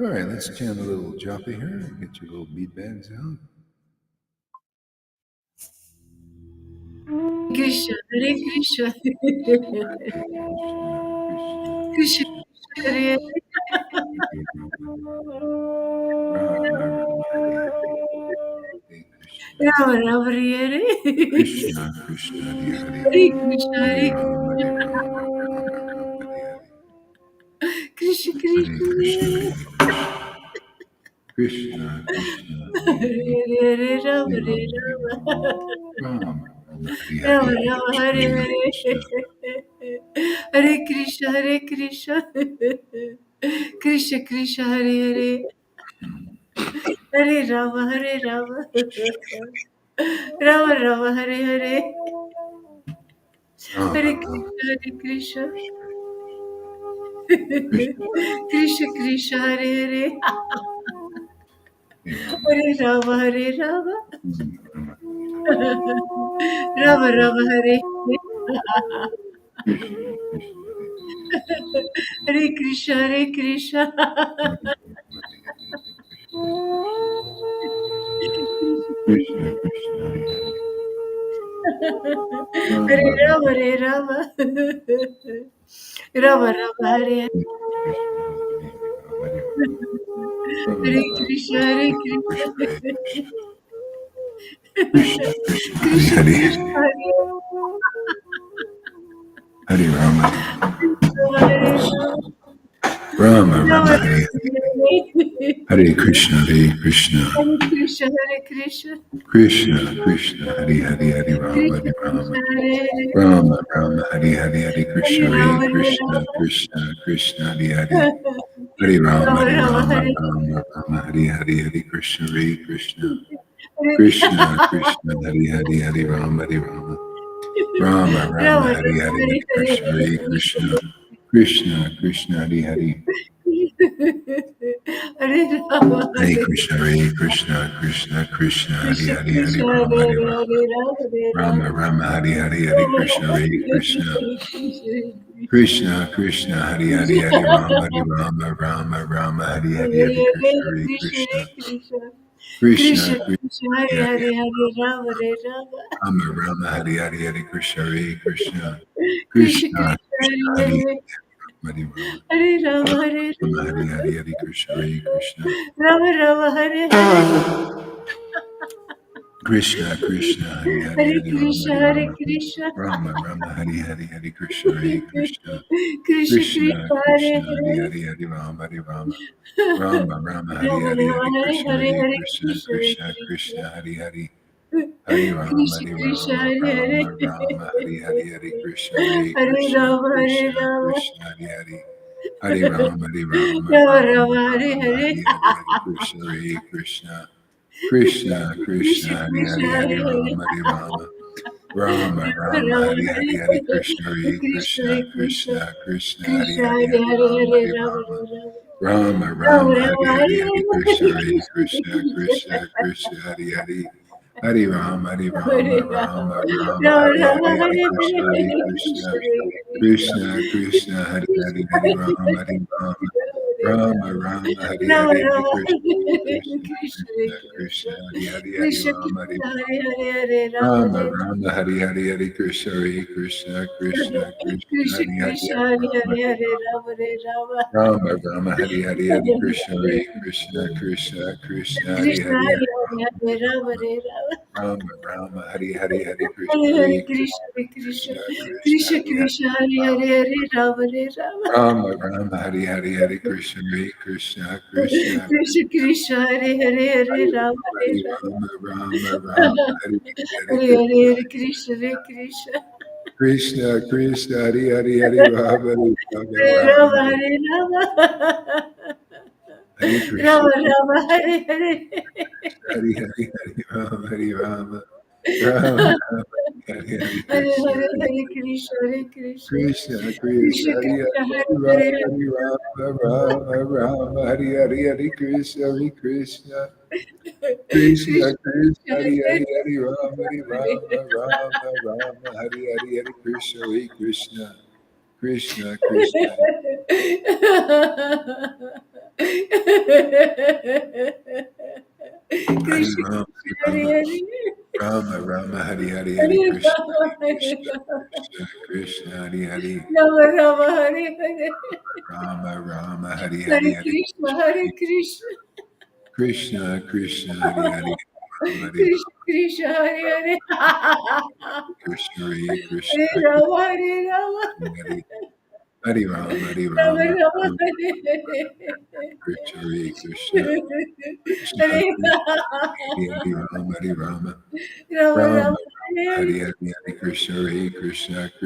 All right, let's chant a little japa here. Get your little bead bags out. Krishna, Hare Krishna, Krishna, Hare Rama, Rama, Hare Krishna, Krishna, Hare Hare Krishna, Hare Krishna, Krishna, Krishna, Krishna, Hare Rama, Hare Rama, Rama, Rama, Hare Hare, Hare Krishna, Krishna, Krishna, Hare Hare, Hare Rama, Hare Rama, Rama, Rama, Hare Hare, Hare Krishna, Krishna, Krishna, Hare Hare, Hare Rama, Hare Rama, Rama, Rama, Hare Hare Krishna, Hare Krishna, Hare Rama, Hare Rama, Rama, Rama, Hare Hare Krishna, Hare Krishna, Krishna, Krishna, Hare Rama, Hare Rama, Rama, Hare Hare Krishna, Hare Krishna, Hare Krishna, Hare Krishna, Krishna, Krishna, Hare Hare, Hare Rama, Hare Rama, Rama, Rama, Hare Hare, Hare Krishna, Hare Krishna, Krishna, Krishna, Hare Hare, Hare Rama, Rama Hare Rama Rama, Hare Rama Rama, Hare Hare, Hare Krishna, Hare Krishna, Hare Krishna Krishna, Hare Hare, Hare Rama, Hare Rama, Rama Rama, Rama Hare Rama Hare, Hare Hare Krishna, Hare Hare Krishna, Krishna Krishna, Hare Hare, Hare Rama Hare Hare Krishna, Hare Krishna, Krishna Krishna, Hare Krishna Hare, Hare Krishna Rama, Hare Hare Hare Rama, Hare Rama Hare Rama Rama Rama, Hare Hare, Hare Rama Krishna, Rama Hare Hare Krishna, Krishna Krishna Krishna, Hare Hare, Hare Rama, Hare Rama, Rama Rama, Hare Hare, Hare Krishna, Hare Krishna, Krishna Krishna Krishna, Krishna Hare Hare Hare, Hare Hare Rama Hare Rama Rama Rama, Hare Hare, Hare Krishna, Hare Krishna, Krishna Krishna Krishna Krishna, Hare Hare Hare Hare Rama, Hare Rama Hare Rama Rama Hare Hare, Hare Krishna, Hare Krishna, Rama Rama Hare Hare Krishna Krishna, Hare Hare, Hare Hare Rama, Krishna Hare Hare Rama, Krishna Rama Rama, Hare Hare, Hare Krishna, Hare Krishna, Krishna Krishna Krishna Hare Krishna, Hare Hare Hare, Hare Rama, Hare Rama, Rama Rama, Hare Rama Hare, Rama Hare Hare Krishna, Hare Hare Hare Krishna, Krishna Hare Krishna Krishna Krishna, Hare Hare, Hare Rama, Krishna Hare Krishna Rama, Hare Hare Rama Rama, Hare Hare, Hare Krishna, Hare Hare Krishna, Rama Hare Krishna Rama Krishna, Hare Hare, Hare Rama, Hare Rama, Rama Rama Rama Hare Rama, Hare Hare Hare, Hare Krishna, Hare Krishna, Krishna Krishna, Krishna Hare Krishna Hare, Hare Hare Hare Rama, Hare Rama, Rama Rama Rama, Rama Hare Hare Hare, Hare Hare Krishna, Hare Krishna Krishna, Hare Krishna Krishna Krishna, Hare Krishna Hare, Hare Hare Hare Rama, Hare Hare Rama Rama, Rama Rama Rama Rama, Hare Rama Hare, Hare Hare Hare Krishna, Hare Krishna Krishna, Krishna Krishna Krishna, Hare Hare, Hare Rama, Hare Hare Rama, Rama Rama Rama, Rama Hare Rama Hare, Hare Hare Krishna, Hare Hare Hare Krishna, Krishna Krishna Krishna, Hare Hare, Hare Krishna Rama, Hare Rama, Rama Rama, Hare Rama Hare, Hare Rama Krishna, Hare Krishna, Krishna Krishna Krishna Krishna, Hare Hare, Hare Krishna Rama, Hare Krishna Hare Hare Hare Rama Rama Hare Rama, Hare Hare, Hare Krishna, Hare Krishna, Krishna Krishna, Krishna Hare Hare, Krishna Hare Hare Rama, Hare Hare Rama Hare Rama Rama Rama, Hare Hare, Hare Krishna, Hare Krishna, Krishna Krishna, Hare Krishna Hare, Hare Hare Hare Hare Rama Hare Rama Rama Rama, Hare Hare, Hare Krishna, Hare Hare Hare Krishna Krishna, Hare Krishna Krishna Krishna, Krishna Hare Krishna Hare, Hare Hare Hare Rama Hare Rama Rama Rama, Hare Hare, Hare Krishna, Hare Krishna, Krishna Krishna Krishna Hare Hare Hare Hare Rama Hare Hare, Rama Rama Rama, Rama Hare Hare, Hare Hare Hare Hare Krishna Hare Krishna Krishna, Krishna, Hare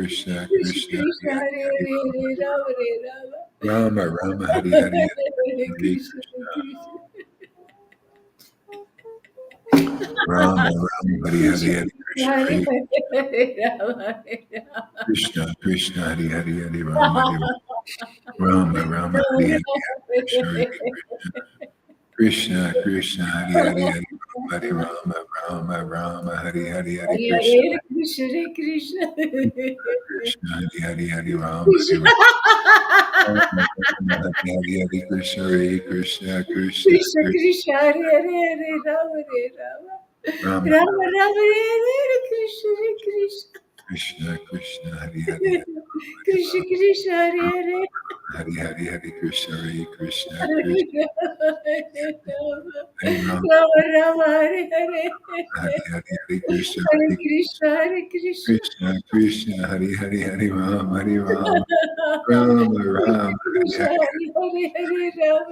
Hare, Hare Rama, Hare Hare Rama Rama, Hare Rama Hare Krishna, Rama Rama Hare Hare Hare Hare, Hare Rama, Hare Rama, Rama Rama, Hare Hare Hare Krishna, Hare Hare Krishna Hare Krishna Krishna, Krishna, Krishna Hare Krishna Hare, Hare Rama, Hare Hare Rama, Rama Rama, Hare Hare, Hare Krishna, Hare Krishna, Krishna, Krishna Krishna, Krishna Hare Hare Hare, Hare Rama, Hare Hare Rama, Rama Rama, Hare Hare, Hare Krishna, Hare Krishna, Krishna, Krishna, Hare Krishna Rama, Krishna Hare Hare Rama, Hare Rama Rama, Hare Hare, Hare Hare Krishna, Rama Hare Hare Krishna, Rama Krishna Krishna, Hare Hare, Rama Rama Hare Hare Rama Rama, Hare Hare, Hare Hare Krishna Krishna, Hare Krishna Krishna Krishna, Hare Hare, Rama Hare Krishna Krishna Hare Hare Krishna, Hare Krishna, Hare Rama Hare Rama Hare Hare Rama, Hare Rama Rama, Rama Rama Hare Krishna, Hare Krishna, Krishna Hare Krishna, Hare Rama, Hare Rama, Rama Rama Rama Rama, Hare Hare Hare, Hare Krishna, Hare Krishna, Krishna Krishna Krishna, Krishna Hare Hare Hare, Hare Hare Rama Rama Rama, Hare Hare, Hare Hare Krishna, Krishna Krishna Rama Rama, Hare Hare, Krishna Hare Krishna, Hare Hare Hare Rama Hare Krishna, Krishna, Hare Hare, Hare Rama, Hare Rama Rama, Hare Hare, Hare Krishna, Hare Krishna, Krishna Krishna, Hare Hare, Hare Rama, Hare Rama, Rama Rama, Hare Hare, Hare Hare Krishna, Hare Krishna Hare Krishna Krishna, Hare Hare, Hare Rama, Hare Krishna Rama, Rama Rama, Hare Hare, Hare Krishna, Hare Krishna, Krishna Krishna Krishna, Krishna Hare Hare Hare Rama Hare Rama Rama Rama Rama Hare Hare Krishna Hare Krishna Krishna, Krishna Hare Hare, Hare Krishna Krishna Hare Hare Hare, Hare Hare Krishna, Hare Krishna, Hare Krishna Hare Rama, Rama Rama Hare Hare Hare Hare, Hare Krishna, Hare Hare Krishna Hare Krishna Krishna, Krishna Hare Hare, Hare Rama, Hare Rama, Rama Rama, Hare Krishna Hare, Hare Hare Hare Rama Hare Rama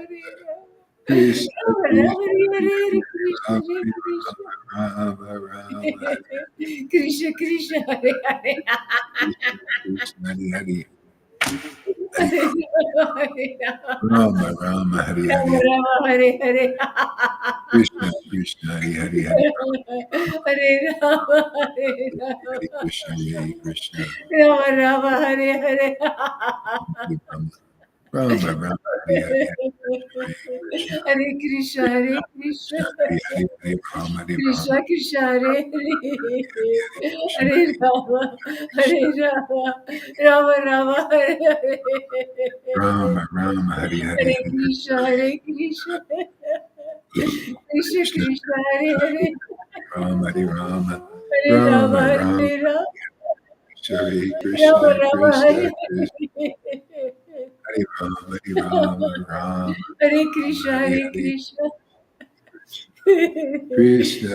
Krishna, Rama Rama Krishna, Hare Hare Hare Hare, Krishna Rama, Hare Hare Krishna Rama, Rama Rama, Krishna Krishna Hare Hare Krishna, Krishna Hare Hare. Hare Rama, Rama, Hare Rama Hare, Rama Hare Hare Krishna, Krishna, Hare Hare, Hare Hare Rama Hare Hare Rama Krishna, Hare Krishna, Rama Rama Hare Hare Hare Rama, Rama, Rama, Hare Hare, Hare Krishna, Hare Krishna Hare Krishna Krishna, Hare Hare, Hare Rama, Hare Krishna Rama, Krishna Hare Hare Krishna, Hare Rama Hare Krishna, Rama Rama Rama Hare Hare Rama, Rama, Hare Hare, Hare Hare Krishna Hare Krishna Krishna Krishna, Krishna Hare Hare Rama, Hare Rama, Hare Rama, Rama Rama, Hare Rama Hare Rama Krishna, Rama Krishna, Hare Krishna, Hare Rama, Hare Rama, Rama, Hare Rama, Krishna Hare Hare Hare, Krishna Krishna, Krishna Krishna,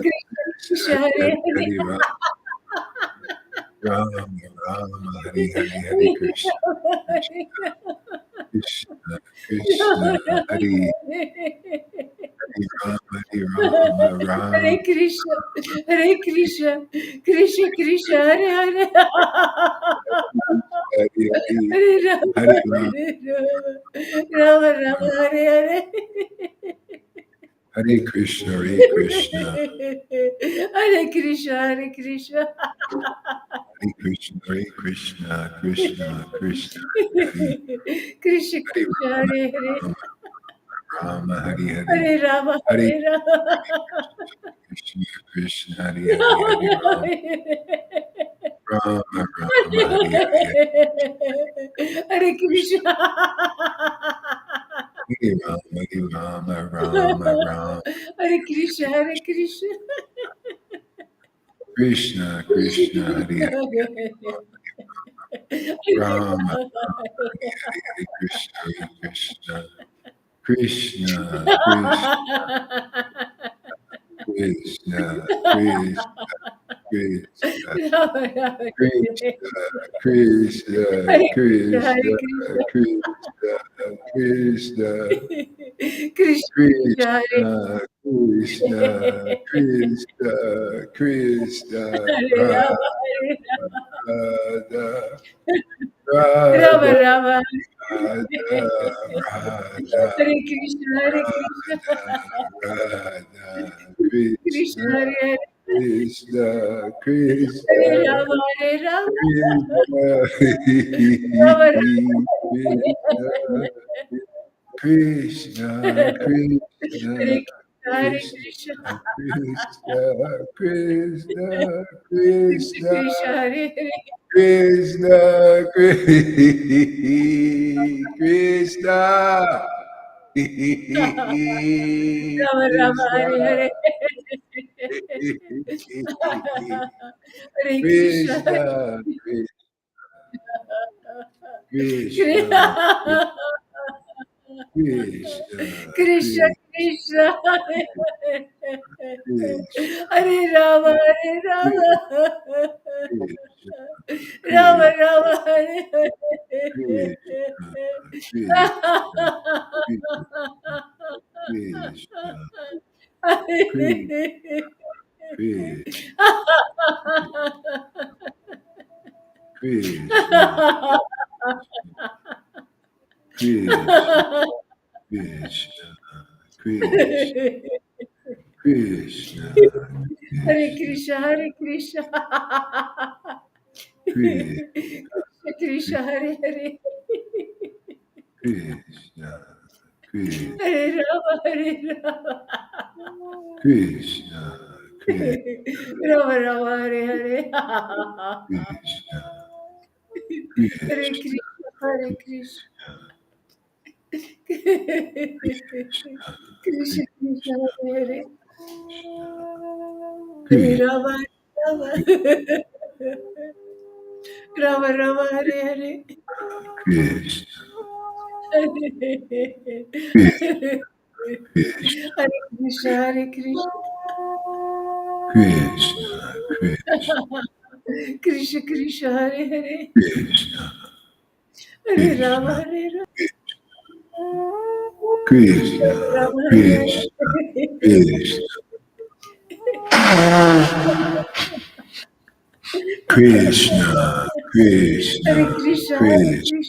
Krishna Hare Hare Hare Hare, Hare Rama, Rama, Hare Hare, Hare Krishna, Krishna, Krishna, Hare Hare Rama, Hare Rama, Hare Rama, Krishna, Hare Krishna, Krishna Krishna, Hare Hare, Hare Hare, Hare Rama, Hare Rama, Hare Rama, Rama Rama, Hare Hare, Hare Krishna, Hare Krishna, Hare Krishna, Hare Krishna, Hare Krishna, Hare Krishna, Krishna, Krishna, Hare Krishna Hare Krishna, Rama, Hare Hare, Rama, Rama, Hare Hare, Hare Rama, Hare Hare Rama, Krishna, Krishna, Hare Hare, Hare Rama, Rama, Rama, Hare Hare, Hare Krishna. Hare Rama, Hare Rama, Rama, Rama, Hare Krishna, Hare Krishna, Krishna, Krishna, Hare Hare, Rama, Hare Krishna, Hare Krishna, Krishna, Krishna, Krishna, Krishna, Krishna, Krishna, Krishna, Hare Krishna, Krishna, Krishna, Krishna, Krishna, Hare Krishna, Krishna, Krishna, Krishna, Hare Rama, Hare Radha, Rama, Radha, Rama, Radha, Radha, Hare Krishna, Hare Krishna, Radha, Krishna, Krishna, Hare Hare, Krishna, Krishna, Hare Rama, Hare Rama, Rama, Krishna, Krishna, Hare Hare Krishna, Krishna, Krishna, Krishna, Krishna Krishna, Krishna, Hare Hare, Krishna, Krishna, Rama, Rama, Hare Hare, Hare Krishna, Krishna, Krishna, Krishna, Krishna Krishna, Krishna, Krishna, Hare Rama, Hare Rama, Rama Krishna, Rama, Hare Hare. Krishna, Krishna, Krishna, Krishna, Krishna, Krishna, Krishna, Hare Krishna, Hare Krishna. Krishna, Krishna Krishna, Hare Hare. Krishna, Krishna, Hare Rama, Hare Rama. Krishna, Krishna, Rama Rama, Hare Hare. Krishna, Hare Krishna, Krishna, Hare Krishna. Krishna Krishna, Hare Hare. Hare Krishna, Rama, Rama. Rama Rama, Hare Hare. Krishna, Hare Krishna, Krishna, Hare Krishna. Krishna, Krishna Krishna, Hare Hare. Krishna, Hare Rama, Krishna, Hare Rama. Krishna, Rama, Hare Krishna, Krishna, Krishna, Hare Krishna, Krishna, Hare Krishna, Krishna.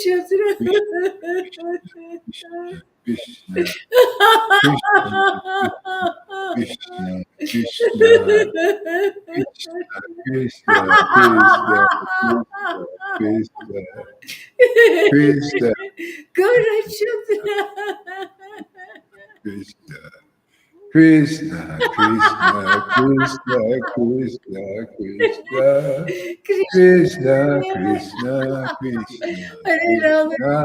Krishna, Krishna, Krishna, Krishna, Krishna, Krishna, Krishna, Krishna, Gaurachandra. Krishna, Krishna, Krishna, Krishna, Krishna, Krishna, Krishna, Krishna, Krishna, Hare Rama,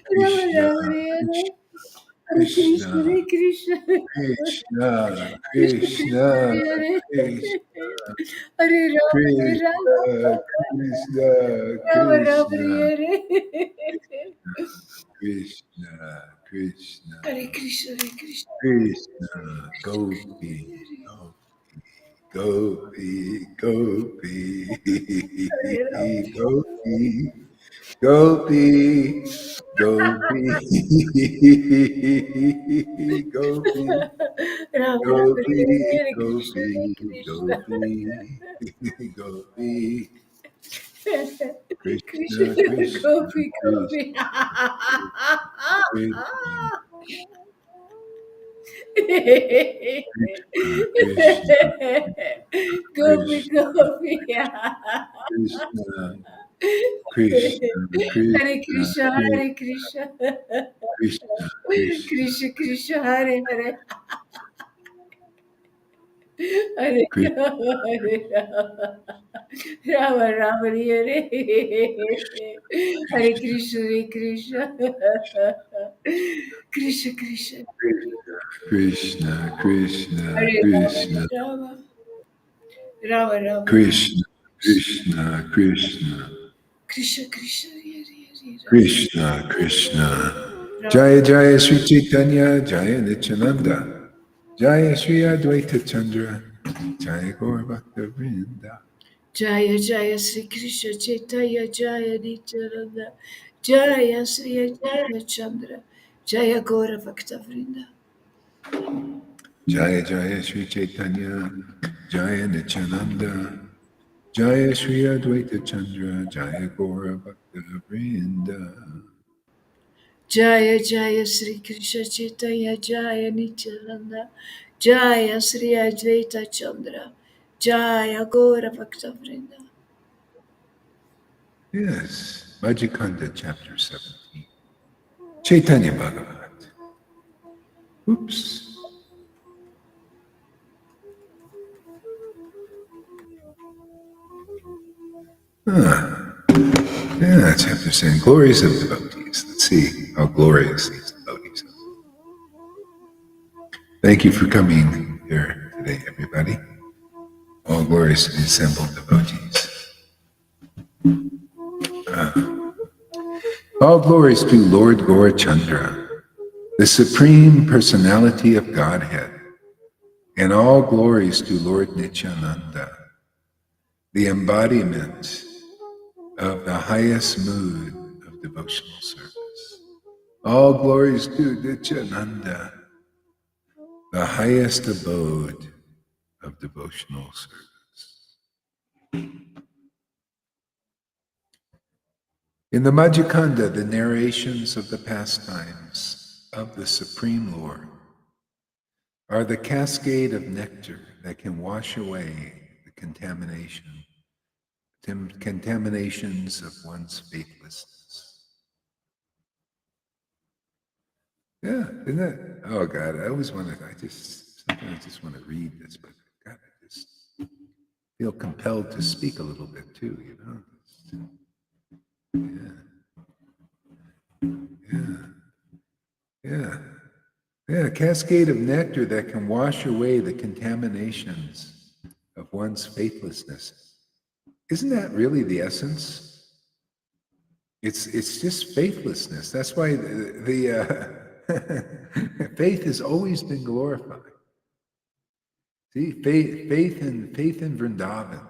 Krishna, Krishna, Krishna, Rama, Rama, Hare Krishna, Krishna, Hare Krishna, Krishna, Krishna, Krishna, Krishna, Hare Krishna, Hare Rama, Hare Rama, Krishna, Krishna, Rama Rama, Krishna, Hare Krishna, Krishna, Hare Krishna, Hare Krishna, Krishna, Gopi, Gopi, Gopi, Hare Rama, Gopi, Gopi, Gopi, Gopi, Rama Rama, Gopi, Hare Krishna, Gopi, Hare Krishna, Gopi, Gopi, Krishna, Krishna, Krishna, Gopi, Gopi. Krishna, Krishna, Gopi, Krishna, Gopi. Krishna, Krishna, Hare Krishna, Krishna, Hare Krishna. Krishna, Krishna, Krishna, Krishna, Hare Hare. Hare Krishna, Rama, Hare Rama. Rama, Rama, Hare Hare Krishna, Hare Krishna. Krishna, Krishna. Krishna, Krishna, Hare Rama, Krishna, Rama. Rama, Rama. Krishna, Krishna, Krishna, Krishna, Krishna, Hare Hare Krishna, Krishna. Rama. Jaya Jaya Sri Chaitanya, Jaya Nityananda, Jaya Sri Advaita Chandra, Jaya Gaur Bhakta Vrinda. Jaya Jaya Sri Krishna Chaitanya Jaya Nityananda Jaya Sri Advaita Chandra Jaya Gaura Bhakta Vrinda. Jaya Jaya Sri Chaitanya, Jaya Nityananda, Jaya Sri Advaita Chandra, Jaya Gaura Bhakta Vrinda. Jaya Jaya Sri Krishna Chaitanya Jaya Nityananda Jaya Sri Advaita Chandra Jaya Gaura Bhakta Vrinda. Yes, Bhajikanda chapter 17. Chaitanya Bhagavat. Oops. Yeah, chapter 7. Glories of devotees. Let's see how glorious these devotees are. Thank you for coming here today, everybody. All glories to the assembled devotees. All glories to Lord Gaurachandra, the Supreme Personality of Godhead, and all glories to Lord Nityananda, the embodiment of the highest mood of devotional service. All glories to Nityananda, the highest abode of devotional service. In the Majjhikanda, the narrations of the pastimes of the Supreme Lord are the cascade of nectar that can wash away the contaminations of one's faithlessness. Yeah, isn't that? Oh God, I always want to. Sometimes I just want to read this, but God, I just feel compelled to speak a little bit too. You know. Yeah, a cascade of nectar that can wash away the contaminations of one's faithlessness. Isn't that really the essence? It's just faithlessness. That's why the faith has always been glorified. See, faith in Vrindavan.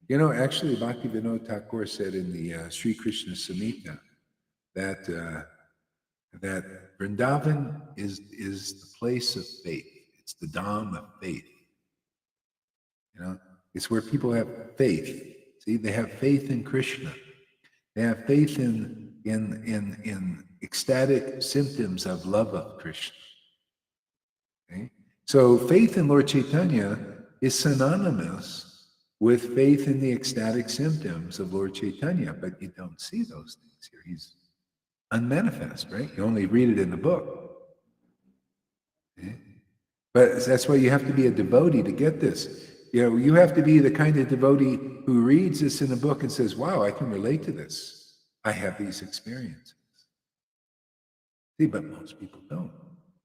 You know, actually, Bhaktivinoda Thakur said in the Sri Krishna Samhita that that Vrindavan is the place of faith. It's the Dham of faith. You know, it's where people have faith. See, they have faith in Krishna. They have faith in ecstatic symptoms of love of Krishna. Okay? So faith in Lord Chaitanya is synonymous with faith in the ecstatic symptoms of Lord Chaitanya, but you don't see those things here. He's unmanifest, right? You only read it in the book. Okay? But that's why you have to be a devotee to get this. You have to be the kind of devotee who reads this in a book and says, wow, I can relate to this. I have these experiences. See, but most people don't.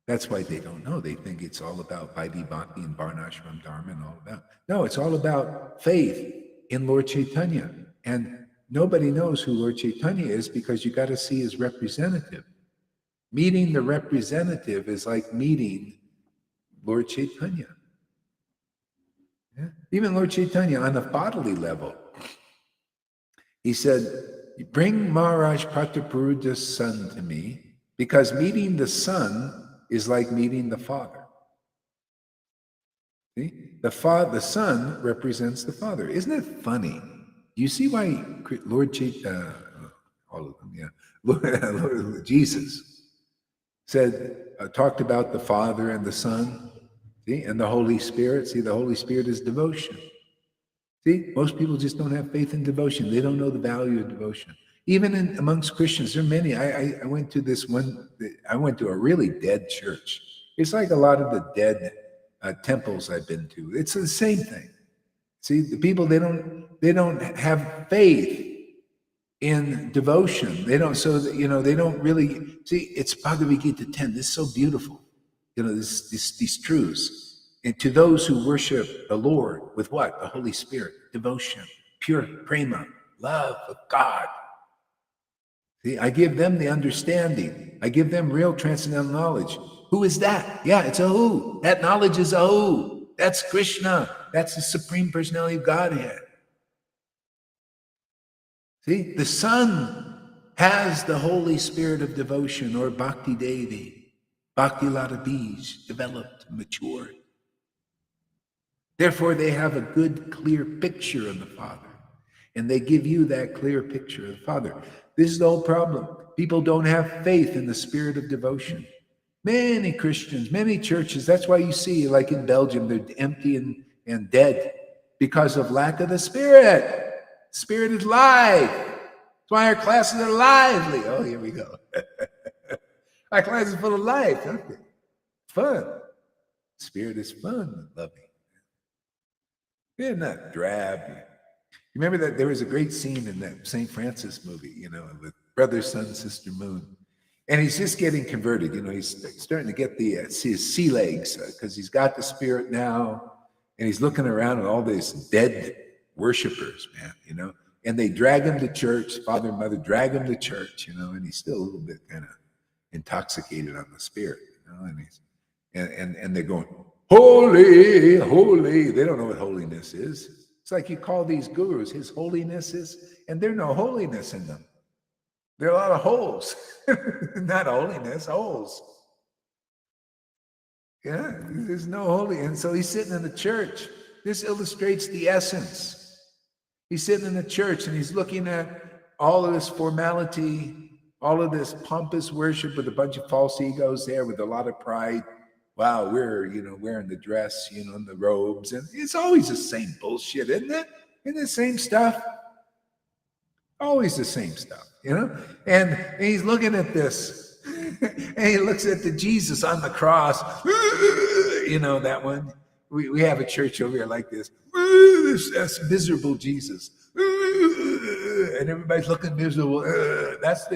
That's why they don't know. They think it's all about Vaidhi Bhakti and Varnashram Dharma and all of that. No, it's all about faith in Lord Chaitanya. And nobody knows who Lord Chaitanya is because you got to see his representative. Meeting the representative is like meeting Lord Chaitanya. Yeah? Even Lord Chaitanya on a bodily level. He said, bring Maharaj Prataparudra's son to me, because meeting the son is like meeting the father. See? The son represents the father. Isn't it funny? You see why Lord all of them, yeah, Lord Jesus said, talked about the Father and the Son, see, and the Holy Spirit. See, the Holy Spirit is devotion. See, most people just don't have faith in devotion. They don't know the value of devotion. Even amongst Christians, there are many. I went to this one. I went to a really dead church. It's like a lot of the dead temples I've been to. It's the same thing. See, the people they don't have faith in devotion. They don't. So that, they don't really see. It's Bhagavad Gita 10. This is so beautiful. These truths. And to those who worship the Lord with what? The Holy Spirit, devotion, pure prema, love of God. See, I give them the understanding. I give them real transcendental knowledge. Who is that? Yeah, it's a who. That knowledge is a who. That's Krishna. That's the Supreme Personality of Godhead. See, the Son has the Holy Spirit of devotion, or Bhakti Devi, Bhakti Lata Bij, developed, matured. Therefore, they have a good, clear picture of the Father. And they give you that clear picture of the Father. This is the whole problem. People don't have faith in the spirit of devotion. Many Christians, many churches, that's why you see, like in Belgium, they're empty and dead because of lack of the Spirit. Spirit is life. That's why our classes are lively. Oh, here we go. Our class is full of life, aren't they? Fun. Spirit is fun, loving. They're not drab. Remember that there was a great scene in that St. Francis movie, with Brother, Sun, Sister, Moon. And he's just getting converted. He's starting to get his sea legs because he's got the Spirit now. And he's looking around at all these dead worshipers, man, And they drag him to church. Father and mother drag him to church, and he's still a little bit kind of intoxicated on the Spirit, and they're going, holy, holy. They don't know what holiness is. It's like you call these gurus his holiness is, and there's no holiness in them. There are a lot of holes. Not holiness, holes. Yeah, there's no holy. And so he's sitting in the church. This illustrates the essence. He's sitting in the church and he's looking at all of this formality, all of this pompous worship with a bunch of false egos there with a lot of pride. Wow, we're, wearing the dress, and the robes. And it's always the same bullshit, isn't it? Isn't it the same stuff? Always the same stuff, And he's looking at this. And he looks at the Jesus on the cross. That one. We have a church over here like this. That's miserable Jesus. And everybody's looking miserable. That's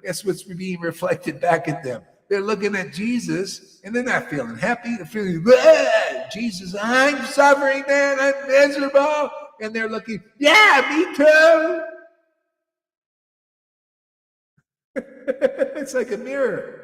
that's what's being reflected back at them. They're looking at Jesus and they're not feeling happy. They're feeling, Jesus, I'm suffering, man. I'm miserable. And they're looking, yeah, me too. It's like a mirror.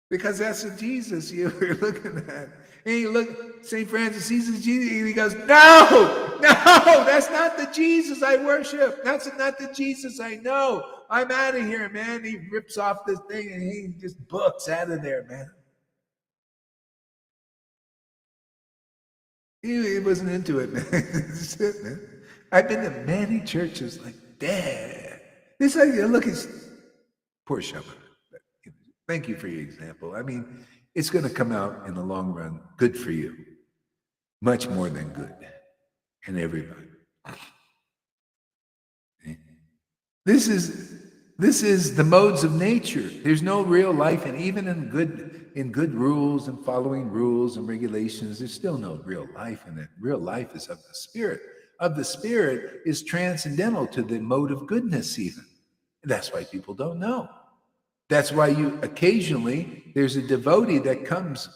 Because that's the Jesus you're looking at. And St. Francis sees the Jesus and he goes, no, that's not the Jesus I worship. That's not the Jesus I know. I'm out of here, man. He rips off this thing and he just books out of there, man. He wasn't into it, man. That's it, man. I've been to many churches like Dad. This idea, look, it's poor Shama. Thank you for your example. I mean, it's going to come out in the long run good for you, much more than good, and everybody. This is the modes of nature. There's no real life, and even in good rules and following rules and regulations, there's still no real life in it. Real life is of the spirit. Of the spirit is transcendental to the mode of goodness, even. That's why people don't know. That's why occasionally there's a devotee that comes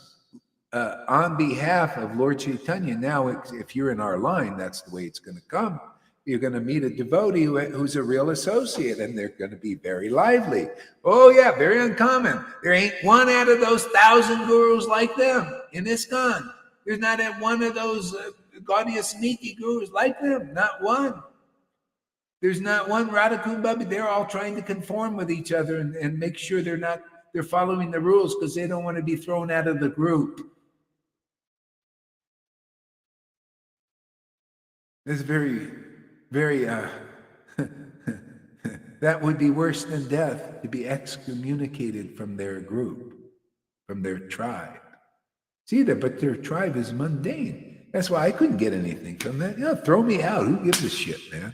on behalf of Lord Chaitanya. Now, if you're in our line, that's the way it's going to come. You're going to meet a devotee who's a real associate, and they're going to be very lively. Oh, yeah, very uncommon. There ain't one out of those 1,000 gurus like them in ISKCON. There's not one of those Gaudiya sneaky gurus like them. Not one. There's not one Radha Kumbhabi. They're all trying to conform with each other and make sure they're following the rules because they don't want to be thrown out of the group. It's very, very, that would be worse than death, to be excommunicated from their group, from their tribe. See that, but their tribe is mundane. That's why I couldn't get anything from that. Throw me out. Who gives a shit, man?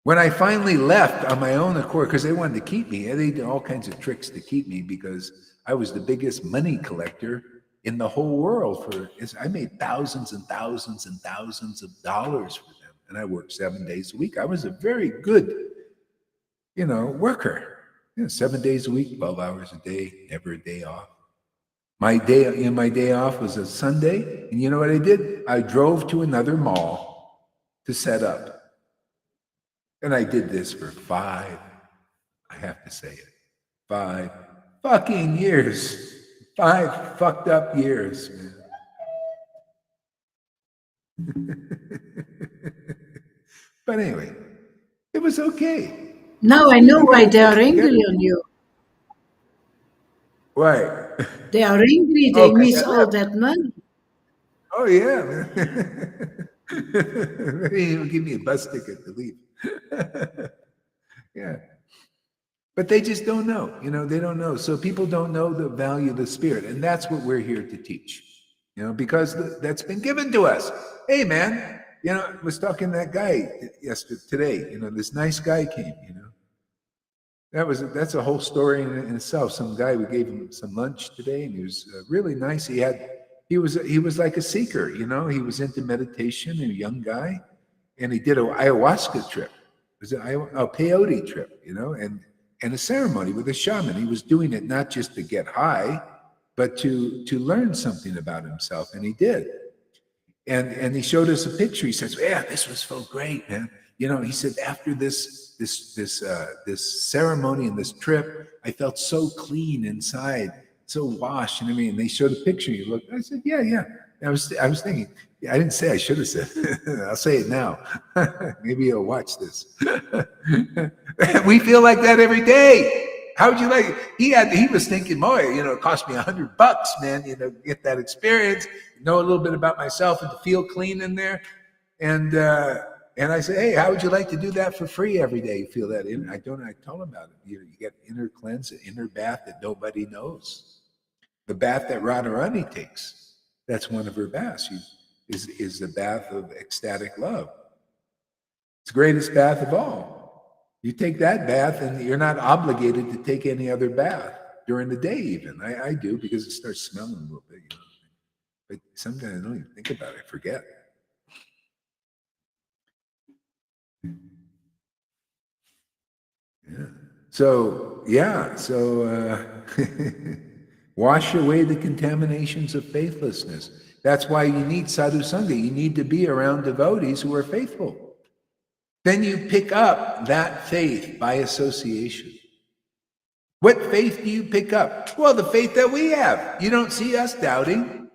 When I finally left on my own accord, because they wanted to keep me, they did all kinds of tricks to keep me because I was the biggest money collector in the whole world. I made thousands and thousands and thousands of dollars for them, and I worked 7 days a week. I was a very good, worker. 7 days a week, 12 hours a day, never a day off. My day off was a Sunday, and you know what I did? I drove to another mall to set up. And I did this for 5 fucking years. 5 fucked up years, man. But anyway, it was okay. Now I know why they are angry on you. Why? They are angry. They miss all that money. Oh, yeah, man. They didn't even give me a bus ticket to leave. Yeah. But they just don't know, they don't know. So people don't know the value of the spirit. And that's what we're here to teach, because that's been given to us. Hey, man, I was talking to that guy today, this nice guy came, That's a whole story in itself. Some guy, we gave him some lunch today, and he was really nice. He was like a seeker, he was into meditation, a young guy, and he did an ayahuasca trip. It was a peyote trip, and a ceremony with a shaman. He was doing it not just to get high, but to learn something about himself, and he did. And he showed us a picture. He says, "Yeah, this was so great, man." He said, after this ceremony and this trip, I felt so clean inside, so washed. And they showed a picture. You look. I said, yeah. I was thinking. I didn't say I should have said. I'll say it now. Maybe you'll watch this. We feel like that every day. How would you like it? He was thinking, boy, it cost me $100, man, get that experience, know a little bit about myself and to feel clean in there. And I say, hey, how would you like to do that for free every day? You feel that I told him about it. You get inner cleanse, an inner bath that nobody knows. The bath that Radharani takes, that's one of her baths. Is the bath of ecstatic love. It's the greatest bath of all. You take that bath and you're not obligated to take any other bath during the day even. I do because it starts smelling a little bit, But sometimes I don't even think about it. I forget. Yeah. So wash away the contaminations of faithlessness. That's why you need sadhu sangha. You need to be around devotees who are faithful. Then you pick up that faith by association. What faith do you pick up? Well, the faith that we have. You don't see us doubting.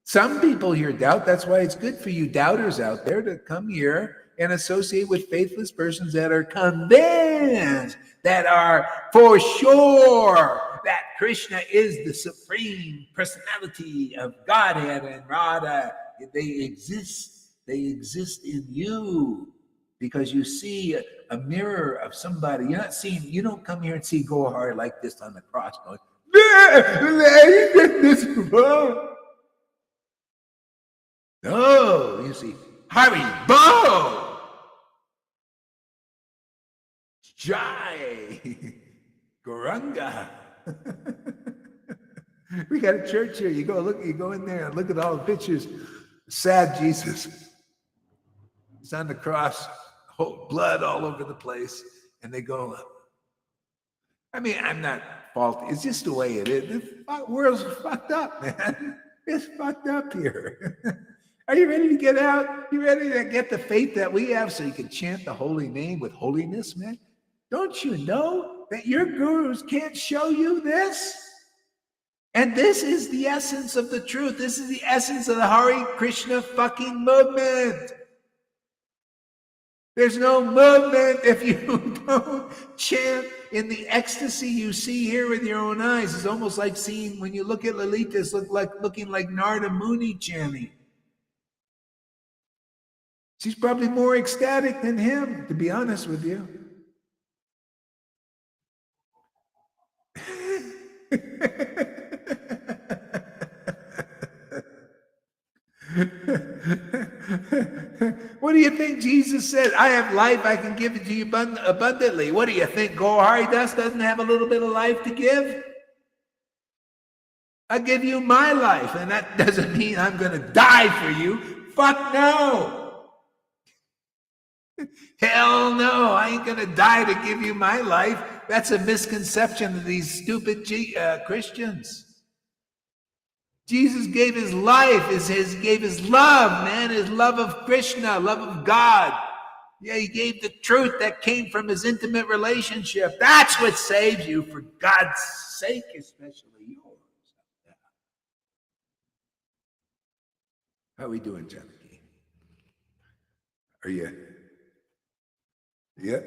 Some people here doubt. That's why it's good for you doubters out there to come here and associate with faithless persons that are convinced, that are for sure that Krishna is the supreme personality of Godhead and Radha. They exist in you. because you see a mirror of somebody. You're not seeing, you don't come here and see Gohar like this on the cross going, no, you see Haribo, Jai, Goranga. We got a church here. You go in there and look at all the pictures. Sad Jesus. He's on the cross, whole blood all over the place, and they go. I mean, I'm not faulty. It's just the way it is. The world's fucked up, man. It's fucked up here. Are you ready to get out? You ready to get the faith that we have so you can chant the holy name with holiness, man? Don't you know that your gurus can't show you this? And this is the essence of the truth. This is the essence of the Hare Krishna fucking movement. There's no movement if you don't chant in the ecstasy you see here with your own eyes. It's almost like seeing, when you look at Lalita, it's looking like Narada Muni chanting. She's probably more ecstatic than him, to be honest with you. What do you think Jesus said? I have life, I can give it to you abundantly. What do you think Gohari doesn't have a little bit of life to give? I give you my life, and that doesn't mean I'm going to die for you. Fuck no. Hell no, I ain't going to die to give you my life. That's a misconception of these stupid Christians. Jesus gave his life, gave his love, man, his love of Krishna, love of God. Yeah, he gave the truth that came from his intimate relationship. That's what saves you, for God's sake, especially yours. How are we doing, Janaki? Are you? Yeah.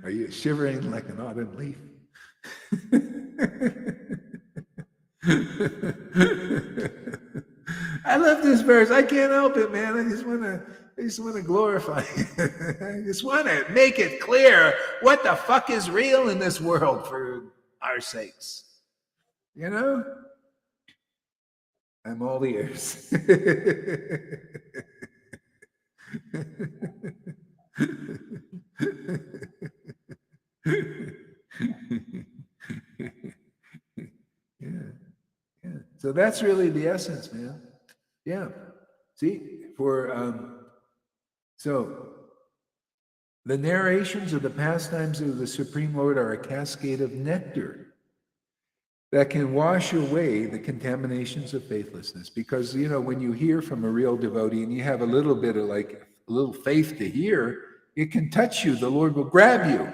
Are you shivering like an autumn leaf? I love this verse. I can't help it, man. I just want to glorify it. I just want to make it clear what the fuck is real in this world for our sakes. You know? I'm all ears. Yeah. So that's really the essence, man. Yeah. See, so the narrations of the pastimes of the Supreme Lord are a cascade of nectar that can wash away the contaminations of faithlessness. Because, you know, when you hear from a real devotee and you have a little bit of a little faith to hear, it can touch you. The Lord will grab you,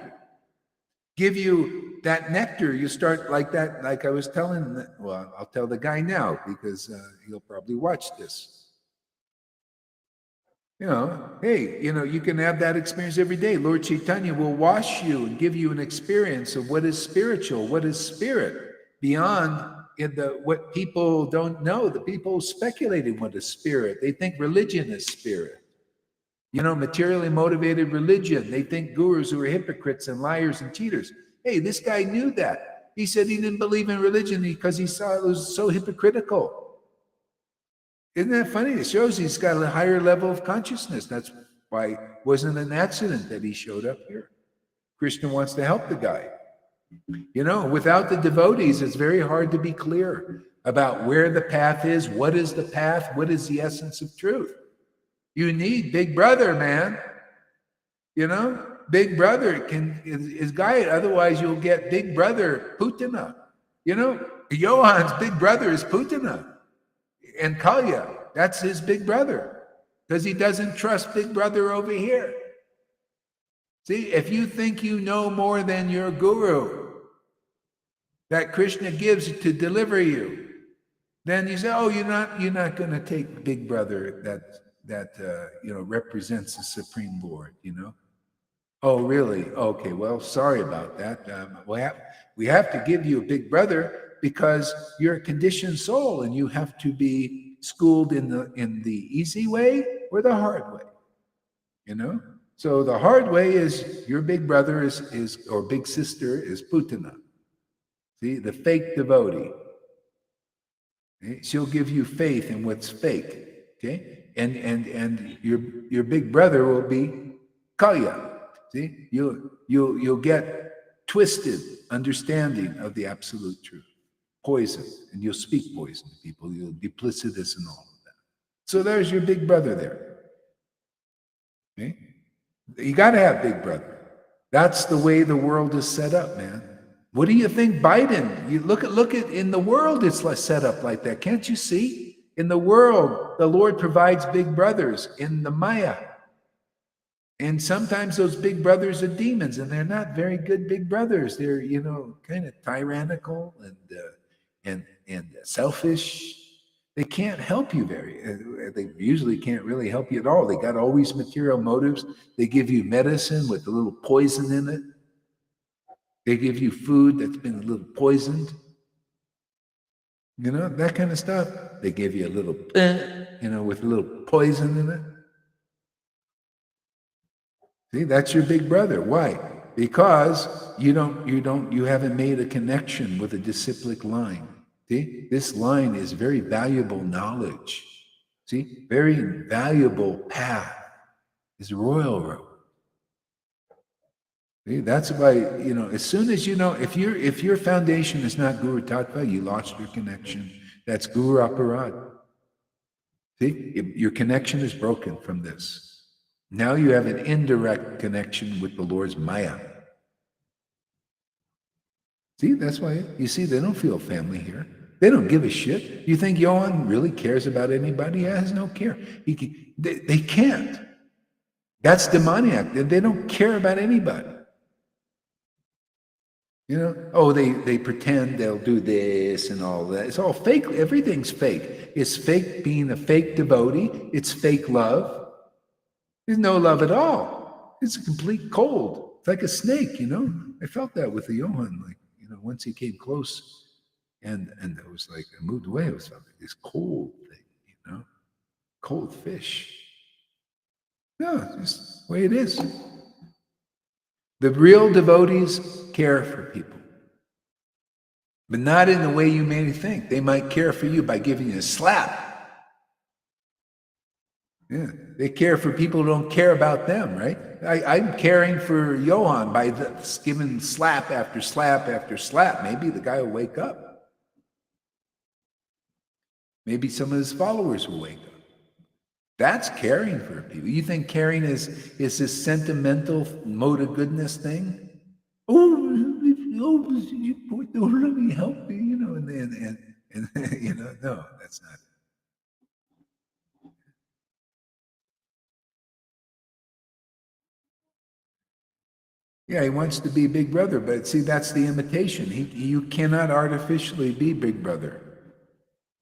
give you that nectar. You start like that, like I was telling, well, I'll tell the guy now because he'll probably watch this. You know, hey, you know, you can have that experience every day. Lord Chaitanya will wash you and give you an experience of what is spiritual, what is spirit, beyond what people don't know. The people speculate in what is spirit. They think religion is spirit. You know, materially motivated religion. They think gurus who are hypocrites and liars and cheaters. Hey, this guy knew that. He said he didn't believe in religion because he saw it was so hypocritical. Isn't that funny? It shows he's got a higher level of consciousness. That's why it wasn't an accident that he showed up here. Krishna wants to help the guy. You know, without the devotees, it's very hard to be clear about where the path is, what is the path, what is the essence of truth. You need Big Brother, man. You know, Big Brother is guide. Otherwise, you'll get Big Brother Putina. You know, Johan's big brother is Putina. And Kalya, that's his big brother. Because he doesn't trust Big Brother over here. See, if you think you know more than your guru that Krishna gives to deliver you, then you say, oh, you're not going to take Big Brother that represents the Supreme Lord, you know? Oh, really? Okay, well, sorry about that. We have to give you a Big Brother because you're a conditioned soul and you have to be schooled in the easy way or the hard way. So the hard way is your big brother is or big sister is Putana. See, the fake devotee. Okay? She'll give you faith in what's fake. Okay, and your big brother will be Kaya. See, you'll get twisted understanding of the absolute truth, poison, and you'll speak poison to people. You'll be duplicitous and all of that. So there's your big brother there. Okay, you got to have big brother. That's the way the world is set up, man. What do you think, Biden? You look at in the world, it's set up like that. Can't you see? In the world, the Lord provides big brothers in the Maya. And sometimes those big brothers are demons, and they're not very good big brothers. They're, kind of tyrannical and selfish. They can't help you they usually can't really help you at all. They got always material motives. They give you medicine with a little poison in it. They give you food that's been a little poisoned. That kind of stuff. They give you a little, with a little poison in it. See, that's your big brother. Why? Because you haven't made a connection with a disciplic line. See, this line is very valuable knowledge. See, very valuable path is royal road. See, that's why, as soon as if your foundation is not Guru Tattva, you lost your connection. That's Guru Aparad. See, your connection is broken from this. Now you have an indirect connection with the Lord's Maya. See, that's why, you see, they don't feel family here. They don't give a shit. You think Johan really cares about anybody? He has no care. They can't. That's demoniac. They don't care about anybody. They pretend they'll do this and all that. It's all fake. Everything's fake. It's fake being a fake devotee. It's fake love. There's no love at all. It's a complete cold. It's like a snake, I felt that with the Johan. Like, once he came close and it was like, I moved away. It was like this cold thing, cold fish. No, it's just the way it is. The real devotees care for people, but not in the way you may think. They might care for you by giving you a slap. Yeah, they care for people who don't care about them, right? I'm caring for Johan by giving slap after slap after slap. Maybe the guy will wake up. Maybe some of his followers will wake up. That's caring for people. You think caring is this sentimental mode of goodness thing? Oh, don't let me help you, and no, that's not it. Yeah, he wants to be big brother, but see, that's the imitation. You cannot artificially be big brother.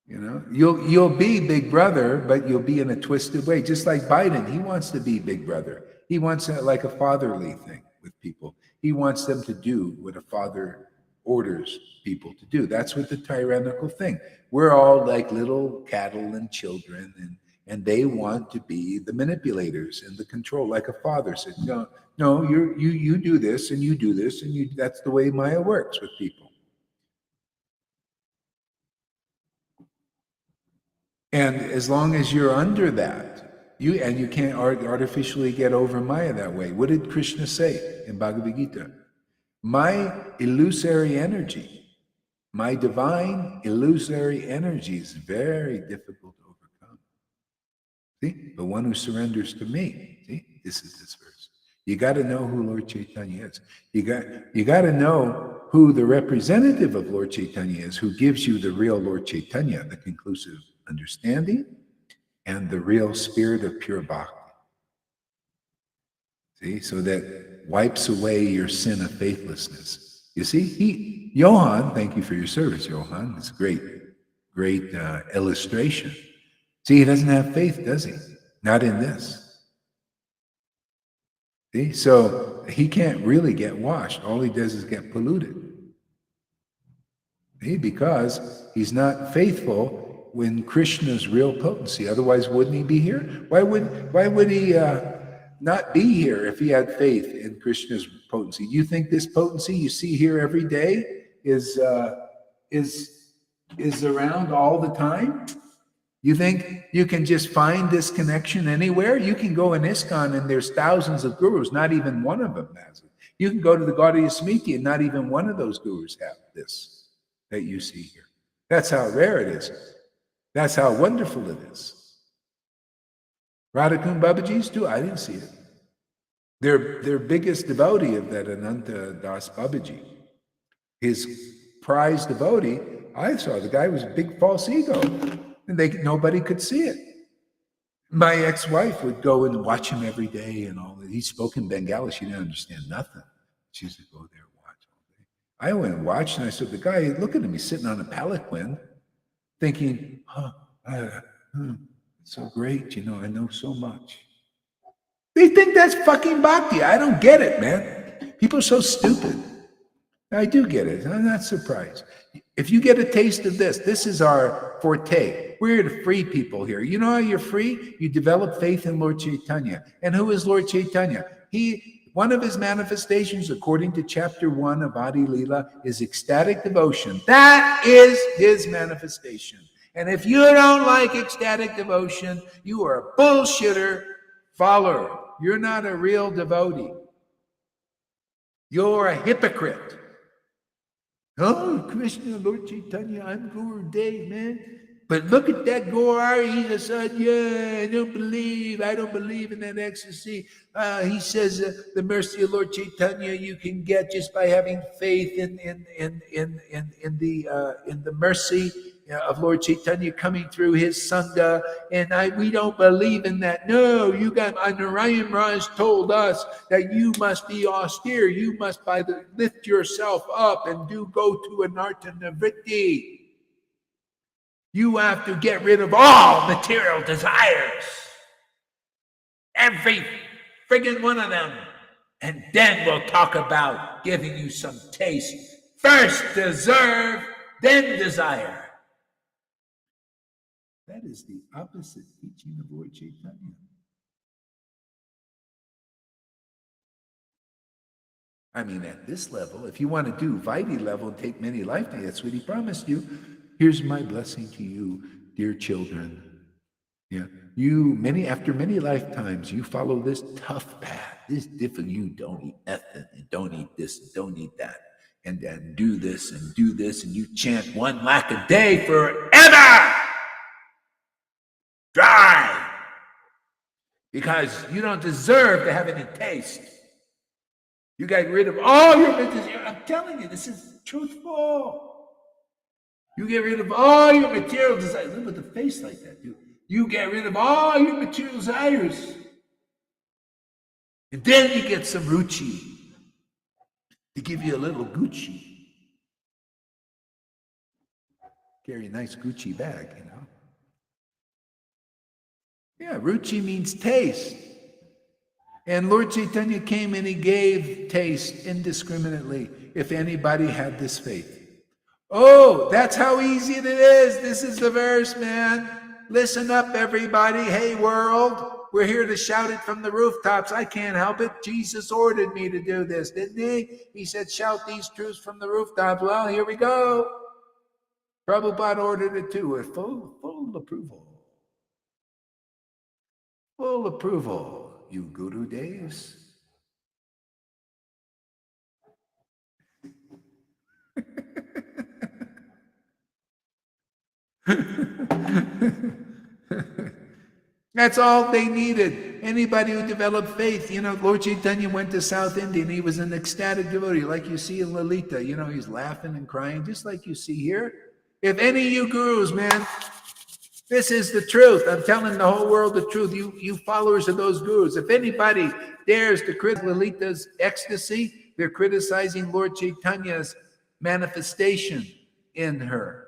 You'll be big brother, but you'll be in a twisted way. Just like Biden, he wants to be big brother. He wants like a fatherly thing with people. He wants them to do what a father orders people to do. That's what the tyrannical thing. We're all like little cattle and children, and they want to be the manipulators and the control, like a father said, no, you do this and you do this, and that's the way Maya works with people. And as long as you're under that, you can't artificially get over Maya that way. What did Krishna say in Bhagavad Gita? My illusory energy, my divine illusory energy is very difficult to overcome. See, the one who surrenders to me. See, this is this verse. You got to know who Lord Chaitanya is. You got to know who the representative of Lord Chaitanya is, who gives you the real Lord Chaitanya, the conclusive understanding, and the real spirit of pure bhakti. See, so that wipes away your sin of faithlessness. You see, Johan, thank you for your service, Johan. It's a great illustration. See, he doesn't have faith, does he? Not in this. See, so he can't really get washed. All he does is get polluted. See, because he's not faithful in Krishna's real potency. Otherwise, wouldn't he be here? Why would he not be here if he had faith in Krishna's potency? You think this potency you see here every day is around all the time? You think you can just find this connection anywhere? You can go in ISKCON and there's thousands of gurus, not even one of them has it. You can go to the Gaudiya Smriti and not even one of those gurus have this that you see here. That's how rare it is. That's how wonderful it is. Radhakund Babaji's too, I didn't see it. Their biggest devotee of that Ananta Das Babaji, his prized devotee, I saw the guy was a big false ego, and nobody could see it. My ex-wife would go and watch him every day and all that. He spoke in Bengali. She didn't understand nothing. She used to go there and watch all day. I went and watched, and I said, the guy, look at him. He's sitting on a palanquin thinking, it's so great, I know so much. They think that's fucking bhakti. I don't get it, man. People are so stupid. I do get it. I'm not surprised. If you get a taste of this is our forte. We're here to free people here. You know how you're free? You develop faith in Lord Chaitanya. And who is Lord Chaitanya? One of his manifestations, according to chapter 1 of Adi Leela, is ecstatic devotion. That is his manifestation. And if you don't like ecstatic devotion, you are a bullshitter follower. You're not a real devotee. You're a hypocrite. Oh, Krishna, Lord Chaitanya, I'm Guru Dev, man. But look at that Gaur, he's a sadhya. I don't believe in that ecstasy. He says the mercy of Lord Chaitanya you can get just by having faith in the mercy of Lord Chaitanya coming through his Sangha, and we don't believe in that. No, Narayan Raj told us that you must be austere. You must lift yourself up and go to anartha nivritti. You have to get rid of all material desires. Every friggin' one of them. And then we'll talk about giving you some taste. First deserve, then desire. That is the opposite teaching of Lord Chaitanya. I mean, at this level, if you want to do Vaidhi level and take many lifetimes, that's what he promised you. Here's my blessing to you, dear children. Yeah, after many lifetimes, you follow this tough path, this different. You don't eat nothing, and don't eat this, and don't eat that, and then do this, and you chant 1 lakh a day forever. Dry, because you don't deserve to have any taste. You got rid of all your business. I'm telling you, this is truthful. You get rid of all your material desires. Look at the face like that, dude. You get rid of all your material desires. And then you get some ruchi to give you a little Gucci. Carry a nice Gucci bag, Yeah, ruchi means taste. And Lord Chaitanya came and he gave taste indiscriminately if anybody had this faith. Oh, that's how easy it is. This is the verse, man. Listen up, everybody. Hey, world. We're here to shout it from the rooftops. I can't help it. Jesus ordered me to do this, didn't he? He said, shout these truths from the rooftops. Well, here we go. Prabhupada ordered it too with full approval. Full approval, you Guru Devs. That's all they needed. Anybody who developed faith, Lord Chaitanya went to South India and he was an ecstatic devotee, like you see in Lalita. He's laughing and crying, just like you see here. If any of you gurus, man, this is the truth. I'm telling the whole world the truth. You followers of those gurus, if anybody dares to criticize Lalita's ecstasy, they're criticizing Lord Chaitanya's manifestation in her.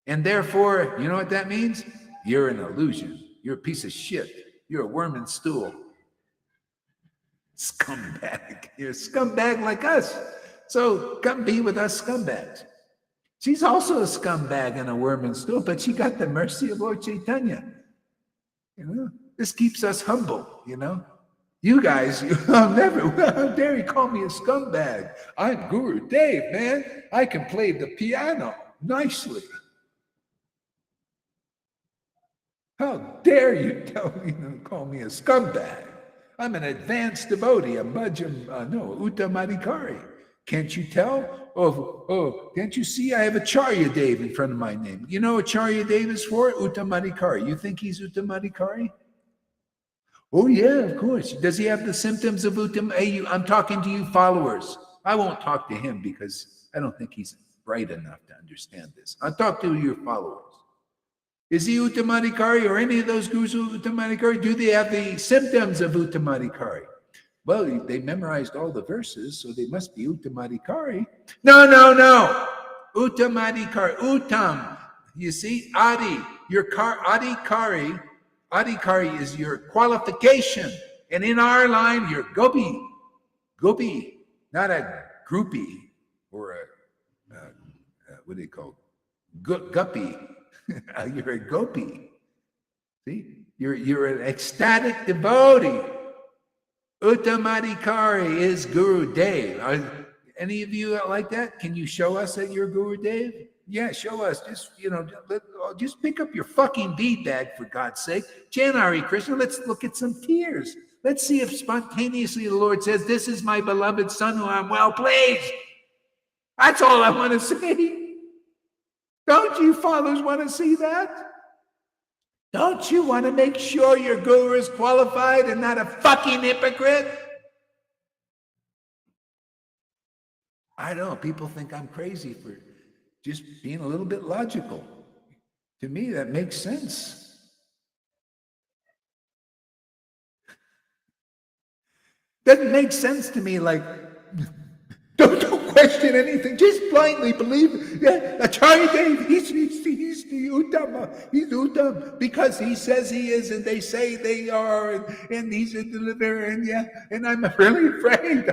And therefore, you know what that means? You're an illusion. You're a piece of shit. You're a worm and stool. Scumbag. You're a scumbag like us. So come be with us scumbags. She's also a scumbag and a worm and stool, but she got the mercy of Lord Chaitanya. This keeps us humble, You guys, I'll never, how dare you call me a scumbag? I'm Guru Dave, man. I can play the piano nicely. How dare you call me a scumbag? I'm an advanced devotee, a Uttamadhikari. Can't you tell? Oh, can't you see? I have Acharya Dev in front of my name. You know Acharya Dev is for? Uttamadhikari. You think he's Uttamadhikari? Oh, yeah, of course. Does he have the symptoms of Hey, I'm talking to you followers. I won't talk to him because I don't think he's bright enough to understand this. I'll talk to your followers. Is he Uttamadhikari or any of those gurus Uttamadhikari? Do they have the symptoms of Uttamadhikari? Well, they memorized all the verses, so they must be Uttamadhikari. No. Uttamadhikari. Uttam. You see, Adi. Your Adhikari. Adhikari is your qualification. And in our line, you're Gopi. Gopi. Not a groupie or a what do they call it? Guppy. You're a gopi. See? You're an ecstatic devotee. Uttamadhikari is Guru Dev. Are any of you like that? Can you show us that you're Guru Dev? Yeah, show us. Just pick up your fucking bead bag for God's sake. Chant Hare Krishna. Let's look at some tears. Let's see if spontaneously the Lord says, "This is my beloved son who I'm well pleased." That's all I want to see. Don't you fathers want to see that? Don't you want to make sure your guru is qualified and not a fucking hypocrite? I know people think I'm crazy for just being a little bit logical. To me, that makes sense. Doesn't make sense to me like, don't question anything. Just blindly believe. Yeah, Acharya Dev, he's the Uttama. He's Uttam because he says he is, and they say they are, and he's a deliverer, and I'm really afraid.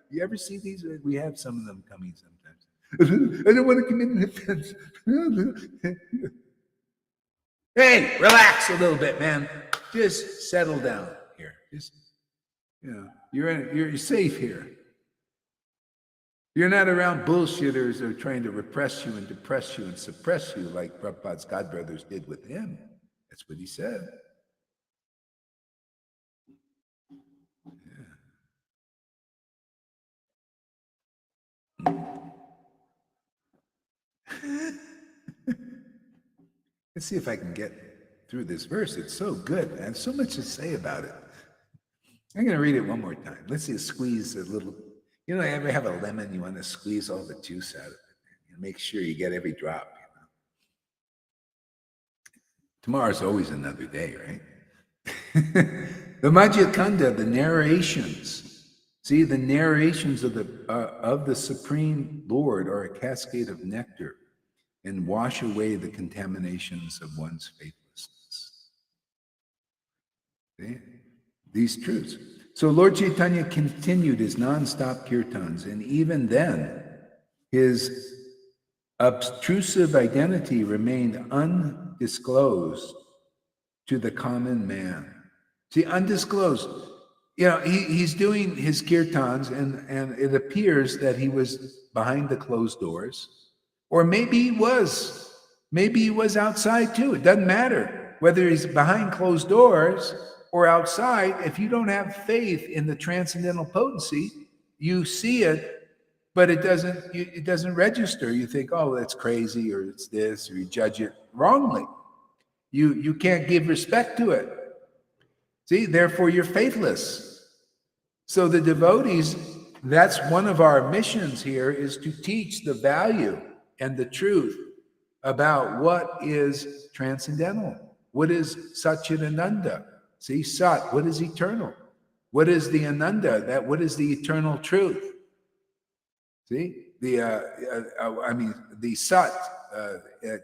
You ever see these? We have some of them coming sometimes. I don't want to commit an offense. Hey, relax a little bit, man. Just settle down here. Just, you're safe here. You're not around bullshitters who are trying to repress you and depress you and suppress you like Prabhupada's godbrothers did with him. That's what he said. Yeah. Let's see if I can get through this verse. It's so good, man. So much to say about it. I'm going to read it one more time. Let's see, squeeze a little. You ever have a lemon, you want to squeeze all the juice out of it. And make sure you get every drop. Tomorrow's always another day, right? The Madhya Kanda, the narrations. See, the narrations of the Supreme Lord are a cascade of nectar and wash away the contaminations of one's faithlessness. See? These truths. So Lord Chaitanya continued his non-stop kirtans, and even then, his obtrusive identity remained undisclosed to the common man. See, undisclosed. He's doing his kirtans, and it appears that he was behind the closed doors, or maybe he was. Maybe he was outside too. It doesn't matter whether he's behind closed doors or outside. If you don't have faith in the transcendental potency, you see it, but it doesn't register. You think, oh, that's crazy, or it's this, or you judge it wrongly. You can't give respect to it. See, therefore you're faithless. So the devotees, that's one of our missions here, is to teach the value and the truth about what is transcendental. What is Satchidananda? See, Sat, what is eternal? What is the Ananda? What is the eternal truth? See, the Sat,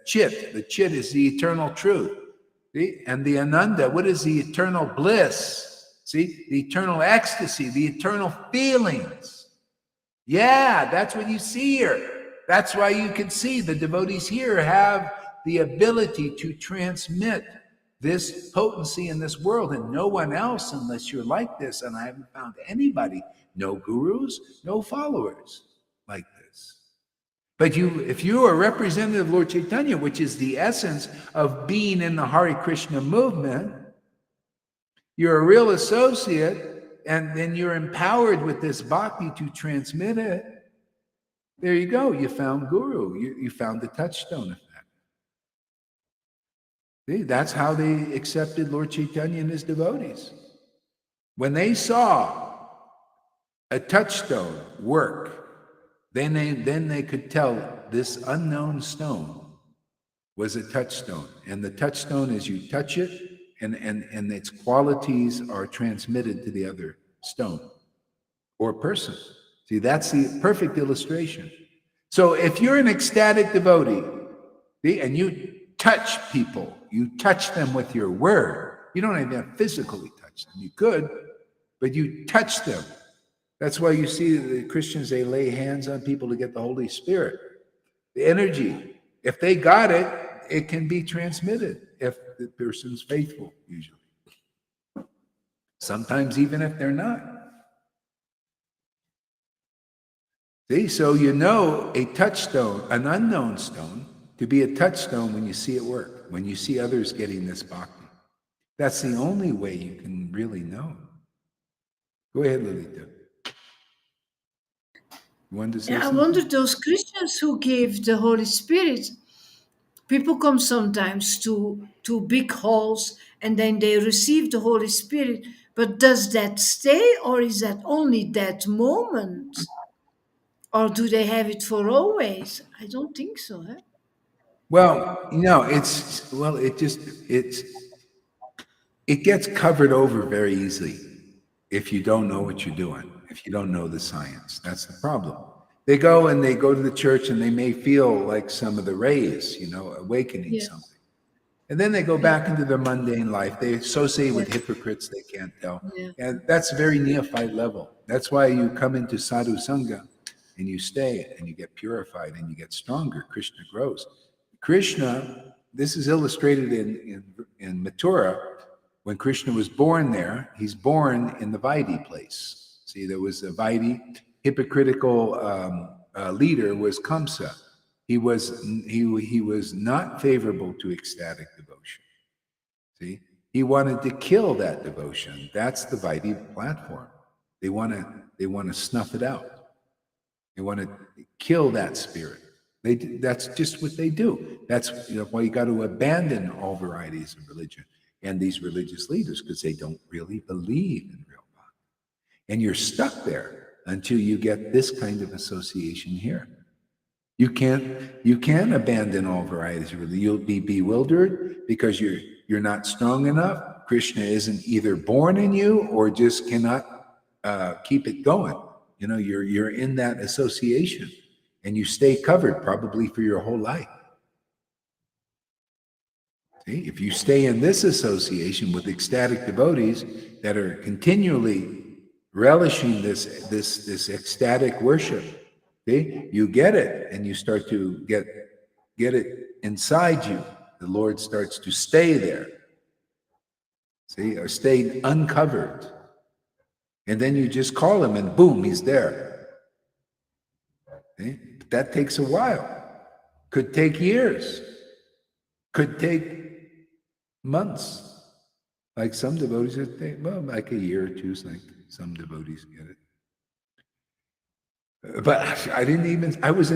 Chit, the Chit is the eternal truth. See, and the Ananda, what is the eternal bliss? See, the eternal ecstasy, the eternal feelings. Yeah, that's what you see here. That's why you can see the devotees here have the ability to transmit this potency in this world, and no one else, unless you're like this, and I haven't found anybody, no gurus, no followers like this. But if you are a representative of Lord Chaitanya, which is the essence of being in the Hare Krishna movement, you're a real associate, and then you're empowered with this bhakti to transmit it. There you go. You found Guru. You found the touchstone effect. See, that's how they accepted Lord Chaitanya and his devotees. When they saw a touchstone work, then they could tell this unknown stone was a touchstone. And the touchstone is you touch it, and its qualities are transmitted to the other stone or person. See, that's the perfect illustration. So if you're an ecstatic devotee, see, and you touch people, you touch them with your word. You don't even have to physically touch them. You could, but you touch them. That's why you see the Christians, they lay hands on people to get the Holy Spirit. The energy, if they got it, it can be transmitted if the person's faithful, usually. Sometimes even if they're not. See, so you know a touchstone, an unknown stone, to be a touchstone when you see it work, when you see others getting this bhakti. That's the only way you can really know. Go ahead, Lilita. You wanted to say something? I wonder, those Christians who give the Holy Spirit, people come sometimes to big halls and then they receive the Holy Spirit, but does that stay, or is that only that moment? Or do they have it for always? I don't think so. Huh? Well, no, it gets covered over very easily if you don't know what you're doing, if you don't know the science. That's the problem. They go to the church and they may feel like some of the rays, awakening something. And then they go back into their mundane life. They associate with hypocrites they can't tell. Yeah. And that's a very neophyte level. That's why you come into sadhu sangha and you stay and you get purified and you get stronger. Krishna grows. Krishna, this is illustrated in Mathura. When Krishna was born there, he's born in the Vaidhi place. See, there was a Vaidhi hypocritical leader was Kamsa. He was not favorable to ecstatic devotion. See, he wanted to kill that devotion. That's the Vaidhi platform. They want to snuff it out. They want to kill that spirit. That's just what they do. That's why you got to abandon all varieties of religion and these religious leaders, because they don't really believe in real bhakti. And you're stuck there until you get this kind of association here. You can't abandon all varieties of religion. You'll be bewildered because you're not strong enough. Krishna isn't either born in you or just cannot keep it going. You're in that association and you stay covered probably for your whole life. See, if you stay in this association with ecstatic devotees that are continually relishing this ecstatic worship, see, you get it and you start to get it inside you. The Lord starts to stay there. See, or stay uncovered. And then you just call him and boom, he's there. See? But that takes a while. Could take years. Could take months. Like some devotees, like a year or two, like some devotees get it. But I was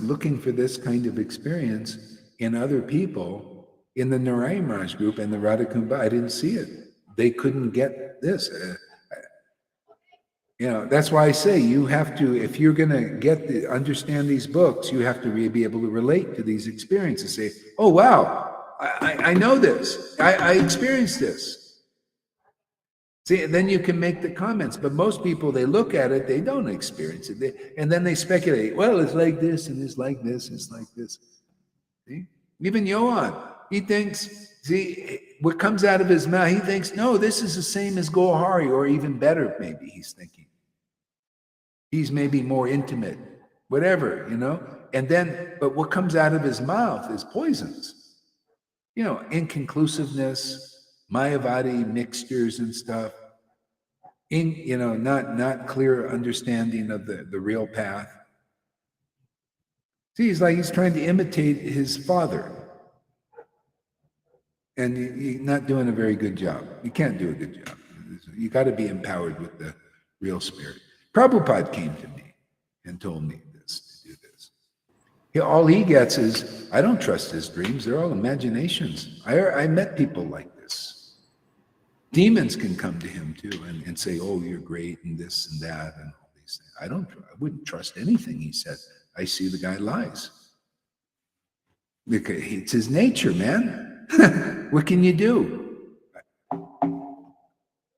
looking for this kind of experience in other people in the Narayan Maharaj group and the Radha Kumbha. I didn't see it. They couldn't get this. That's why I say you have to, if you're going to understand these books, you have to be able to relate to these experiences. Say, oh, wow, I know this. I experienced this. See, and then you can make the comments. But most people, they look at it, they don't experience it. And then they speculate, well, it's like this, and it's like this, it's like this. See? Even Johan, he thinks, see, what comes out of his mouth, he thinks, no, this is the same as Gohari, or even better, maybe he's thinking. He's maybe more intimate whatever, And then, but what comes out of his mouth is poisons, inconclusiveness, Mayavadi mixtures and stuff, not clear understanding of the real path. See, he's trying to imitate his father. And you're not doing a very good job. You can't do a good job. You got to be empowered with the real spirit. Prabhupada came to me and told me to do this. All he gets is, I don't trust his dreams. They're all imaginations. I met people like this. Demons can come to him too and say, oh, you're great and this and that and all these things. I wouldn't trust anything he said. I see the guy lies. Because it's his nature, man. What can you do?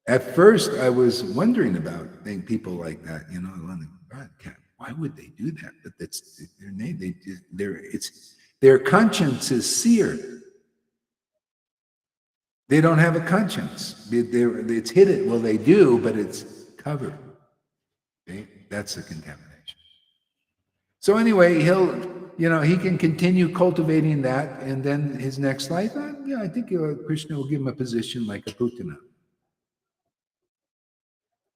At first, I was wondering about people like that, God, why would they do that? But that's their name. Their conscience is seared. They don't have a conscience. It's hidden. Well, they do, but it's covered. Okay? That's the contamination. So anyway, he can continue cultivating that, and then his next life, I think Krishna will give him a position like a Putana.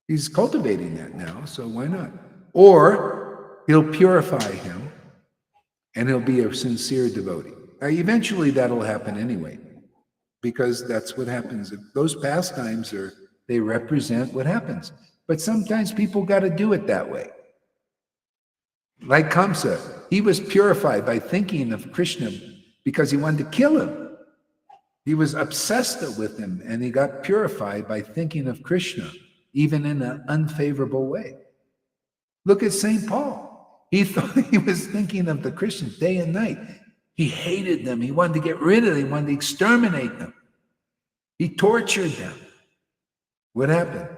He's cultivating that now, so why not? Or he'll purify him, and he'll be a sincere devotee. Eventually, that'll happen anyway, because that's what happens. Those pastimes they represent what happens. But sometimes people got to do it that way. Like Kamsa, he was purified by thinking of Krishna because he wanted to kill him. He was obsessed with him, and he got purified by thinking of Krishna, even in an unfavorable way. Look at St. Paul. He thought he was thinking of the Christians day and night. He hated them. He wanted to get rid of them. He wanted to exterminate them. He tortured them. What happened?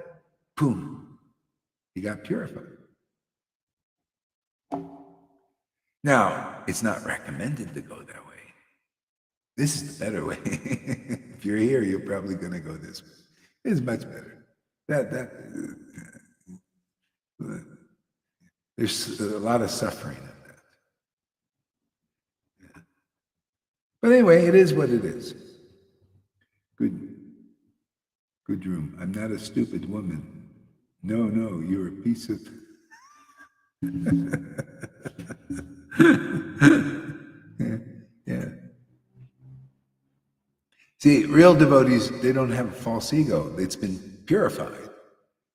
Boom. He got purified. Now, it's not recommended to go that way. This is the better way. If you're here, you're probably going to go this way. It's much better. There's a lot of suffering in that. Yeah. But anyway, it is what it is. Good room. I'm not a stupid woman. No, you're a piece of... yeah. See, real devotees, they don't have a false ego. It's been purified.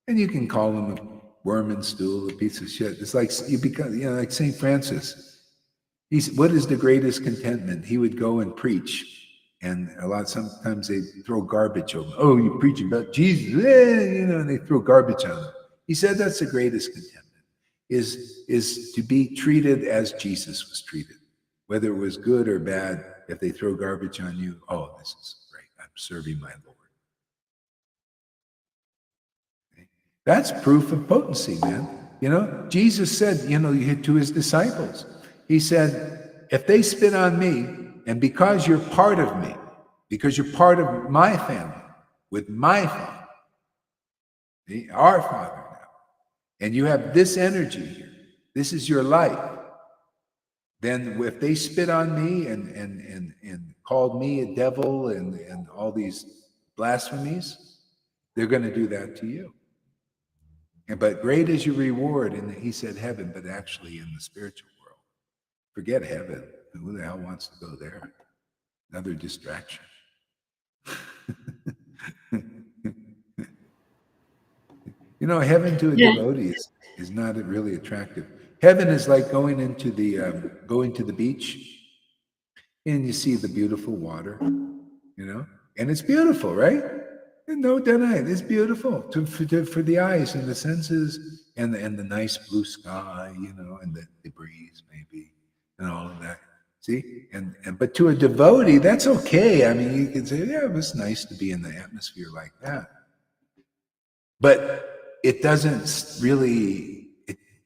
And you can call them a worm and stool, a piece of shit. It's like you become, like St. Francis. What is the greatest contentment? He would go and preach. And sometimes they throw garbage over him. Oh, you preach about Jesus, and they throw garbage on him. He said that's the greatest contentment. Is to be treated as Jesus was treated, whether it was good or bad. If they throw garbage on you, oh, this is great. I'm serving my Lord. Okay? That's proof of potency, man. Jesus said, to his disciples, he said, if they spit on me, and because you're part of me, because you're part of my family, with my Father, our Father, and you have this energy here, this is your life, then if they spit on me and called me a devil and all these blasphemies, they're going to do that to you. But great is your reward, and he said heaven, but actually in the spiritual world. Forget heaven. Who the hell wants to go there? Another distraction. Heaven to a devotee is not really attractive. Heaven is like going to the beach, and you see the beautiful water, and it's beautiful, right? And no denying, it's beautiful for the eyes and the senses, and the nice blue sky, and the breeze maybe, and all of that. See, but to a devotee, that's okay. I mean, you can say, yeah, it was nice to be in the atmosphere like that, but it doesn't really,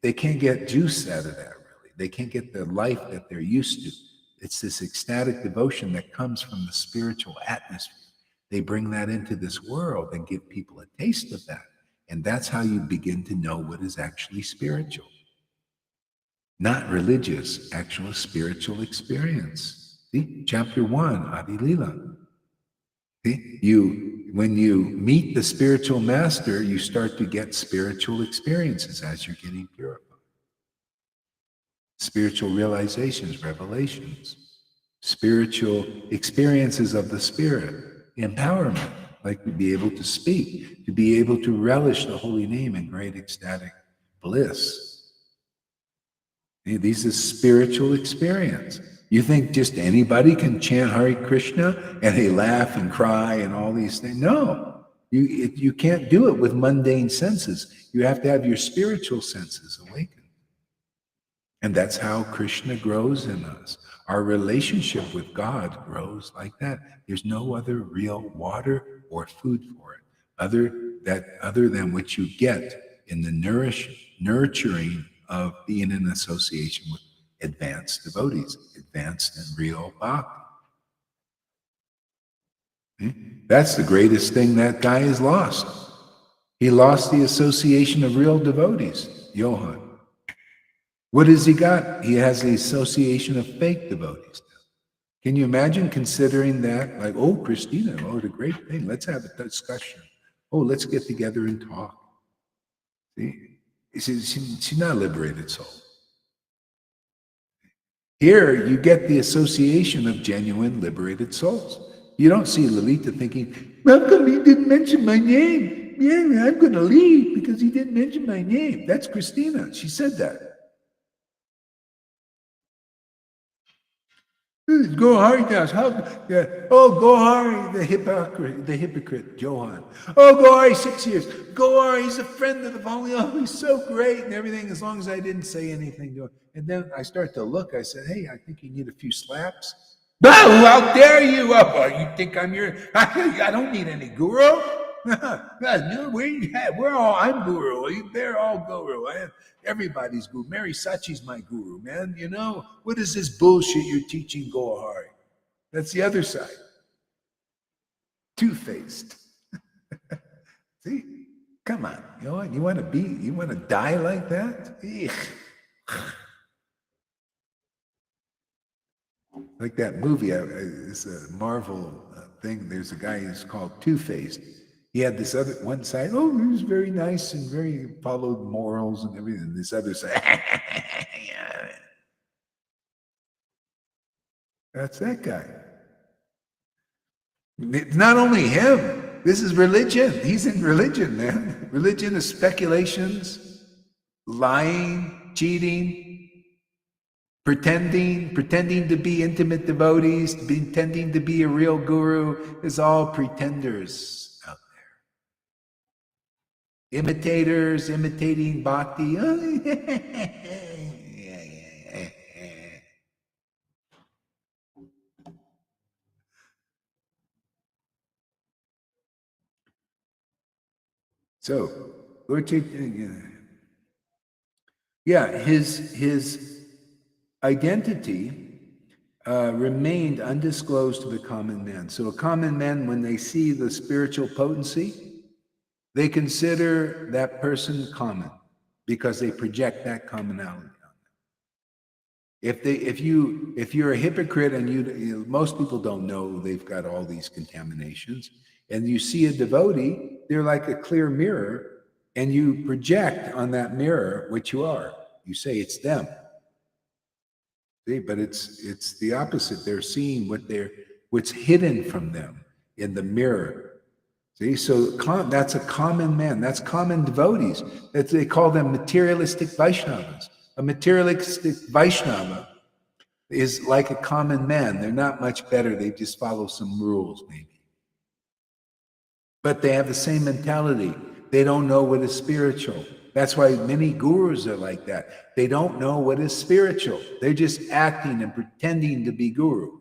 they can't get juice out of that, really. They can't get the life that they're used to. It's this ecstatic devotion that comes from the spiritual atmosphere. They bring that into this world and give people a taste of that. And that's how you begin to know what is actually spiritual. not religious, actual spiritual experience. See, chapter 1, Adi Lila. See, when you meet the spiritual master, you start to get spiritual experiences as you're getting purified. Spiritual realizations, revelations, spiritual experiences of the spirit, empowerment, like to be able to speak, to be able to relish the holy name in great ecstatic bliss. These is spiritual experience. You think just anybody can chant Hare Krishna and they laugh and cry and all these things? No, you can't do it with mundane senses. You have to have your spiritual senses awakened. And that's how Krishna grows in us. Our relationship with God grows like that. There's no other real water or food for it, other than what you get in the nurturing of being in association with advanced devotees, advanced and real bhakti. That's the greatest thing that guy has lost. He lost the association of real devotees, Johann. What has he got? He has the association of fake devotees. Can you imagine considering that? Like, oh, Christina, oh, it's a great thing. Let's have a discussion. Oh, let's get together and talk. See? She's not a liberated soul. Here, you get the association of genuine liberated souls. You don't see Lalita thinking, how come he didn't mention my name? Yeah, I'm going to leave because he didn't mention my name. That's Christina. She said that. Goharidas, Gohari, the hypocrite, Johann. Oh, Gohari, 6 years. Gohari, he's a friend of the Holy. Oh, he's so great and everything, as long as I didn't say anything to him. And then I start to look, I said, hey, I think you need a few slaps. No, how dare you? Oh, you think I'm your, I don't need any guru. We're all, I'm guru. They're all guru. Everybody's guru. Mary Sachi's my guru, man. You know, what is this bullshit you're teaching, Gohari? That's the other side. Two-faced. See? Come on. You know what? You want to die like that? Like that movie, it's a Marvel thing. There's a guy who's called Two-Faced. He had this other one side, oh, he was very nice and very followed morals and everything. This other side, that's that guy. It's not only him. This is religion. He's in religion, man. Religion is speculations, lying, cheating, pretending to be intimate devotees, pretending to be a real guru. Is all pretenders. Imitators, imitating bhakti. So, Lord Chaitanya, his identity remained undisclosed to the common man. So a common man, when they see the spiritual potency, they consider that person common because they project that commonality on them. If you're a hypocrite and most people don't know they've got all these contaminations, and you see a devotee, they're like a clear mirror, and you project on that mirror what you are. You say it's them. See, but it's the opposite. They're seeing what's hidden from them in the mirror. See, so that's a common man. That's common devotees. They call them materialistic Vaishnavas. A materialistic Vaishnava is like a common man. They're not much better. They just follow some rules, maybe. But they have the same mentality. They don't know what is spiritual. That's why many gurus are like that. They don't know what is spiritual. They're just acting and pretending to be guru.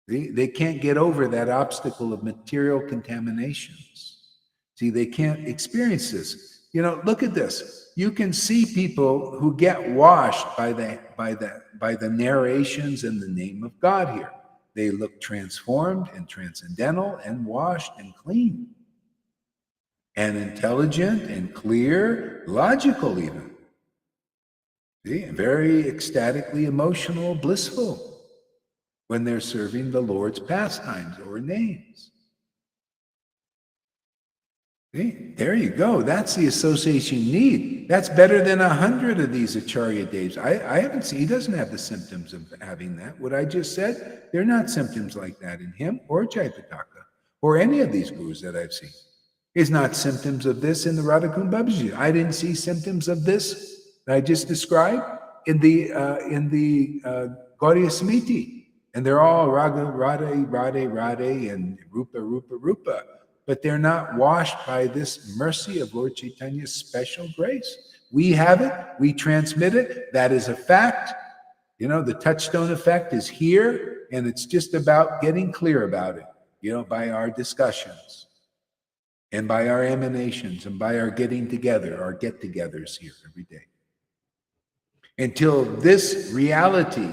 They can't get over that obstacle of material contaminations. See, they can't experience this. Look at this. You can see people who get washed by the narrations in the name of God here. They look transformed and transcendental and washed and clean and intelligent and clear, logical even. See, very ecstatically emotional, blissful when they're serving the Lord's pastimes or names. See, there you go. That's the association you need. That's better than 100 of these Acharya Devs. I haven't seen, he doesn't have the symptoms of having that. What I just said, they're not symptoms like that in him or Jayapataka or any of these gurus that I've seen. It's not symptoms of this in the Radhakund Babaji. I didn't see symptoms of this that I just described in the Gaudiya Samiti. And they're all Radhe, and Rupa. But they're not washed by this mercy of Lord Chaitanya's special grace. We have it, we transmit it, that is a fact. You know, the touchstone effect is here, and it's just about getting clear about it, you know, by our discussions, and by our emanations, and by our getting together, our get-togethers here every day. Until this reality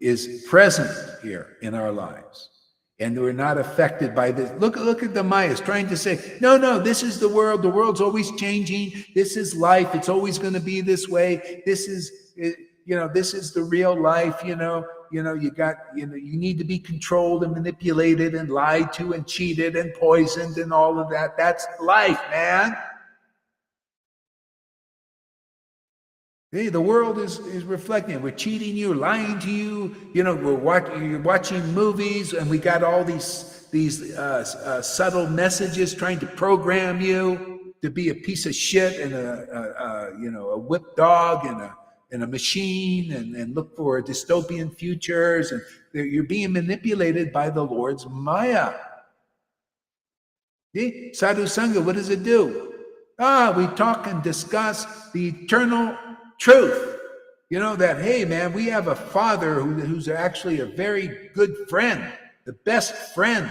is present here in our lives, and we're not affected by this. Look at the Mayas trying to say, no, this is the world. The world's always changing. This is life. It's always going to be this way. This is, this is the real life. You need to be controlled and manipulated and lied to and cheated and poisoned and all of that. That's life, man. Hey, the world is reflecting. We're cheating you, lying to you. You're watching movies, and we got all these subtle messages trying to program you to be a piece of shit and a whipped dog and a machine, and look for dystopian futures. And you're being manipulated by the Lord's Maya. See? Sadhu Sangha, what does it do? We talk and discuss the eternal truth. That, hey, man, we have a Father who's actually a very good friend, the best friend.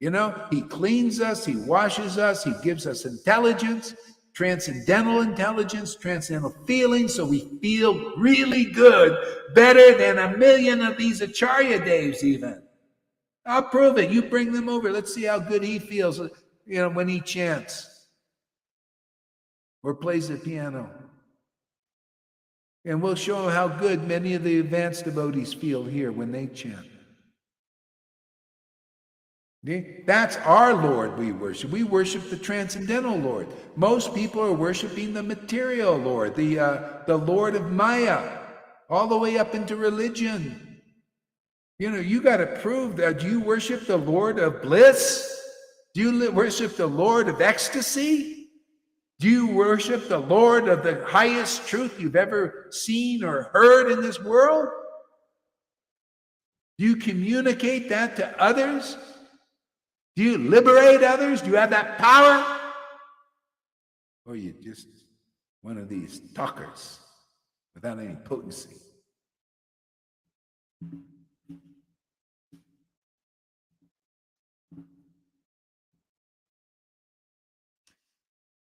He cleans us, he washes us, he gives us intelligence, transcendental feelings, so we feel really good, better than 1,000,000 of these Acharya Devs even. I'll prove it. You bring them over. Let's see how good he feels, when he chants or plays the piano. And we'll show how good many of the advanced devotees feel here when they chant. That's our Lord we worship. We worship the transcendental Lord. Most people are worshiping the material Lord, the Lord of Maya, all the way up into religion. You got to prove that. Do you worship the Lord of bliss? Do you worship the Lord of ecstasy? Do you worship the Lord of the highest truth you've ever seen or heard in this world? Do you communicate that to others? Do you liberate others? Do you have that power? Or are you just one of these talkers without any potency?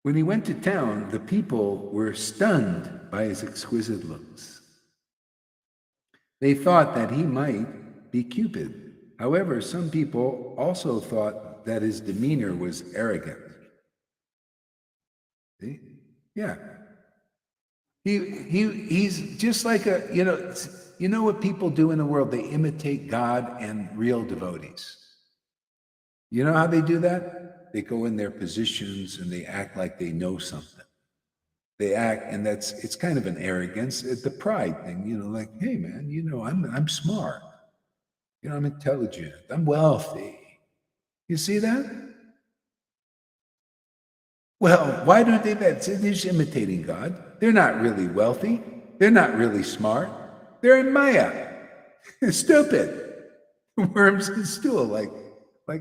When he went to town, the people were stunned by his exquisite looks. They thought that he might be Cupid. However, some people also thought that his demeanor was arrogant. See? Yeah. He's just like what people do in the world? They imitate God and real devotees. You know how they do that? They go in their positions and they act like they know something. They act, and it's kind of an arrogance. It's the pride thing, like, hey man, I'm smart. I'm intelligent. I'm wealthy. You see that? Well, why don't they? They're just imitating God. They're not really wealthy. They're not really smart. They're in Maya. They're stupid. Worms in stool, like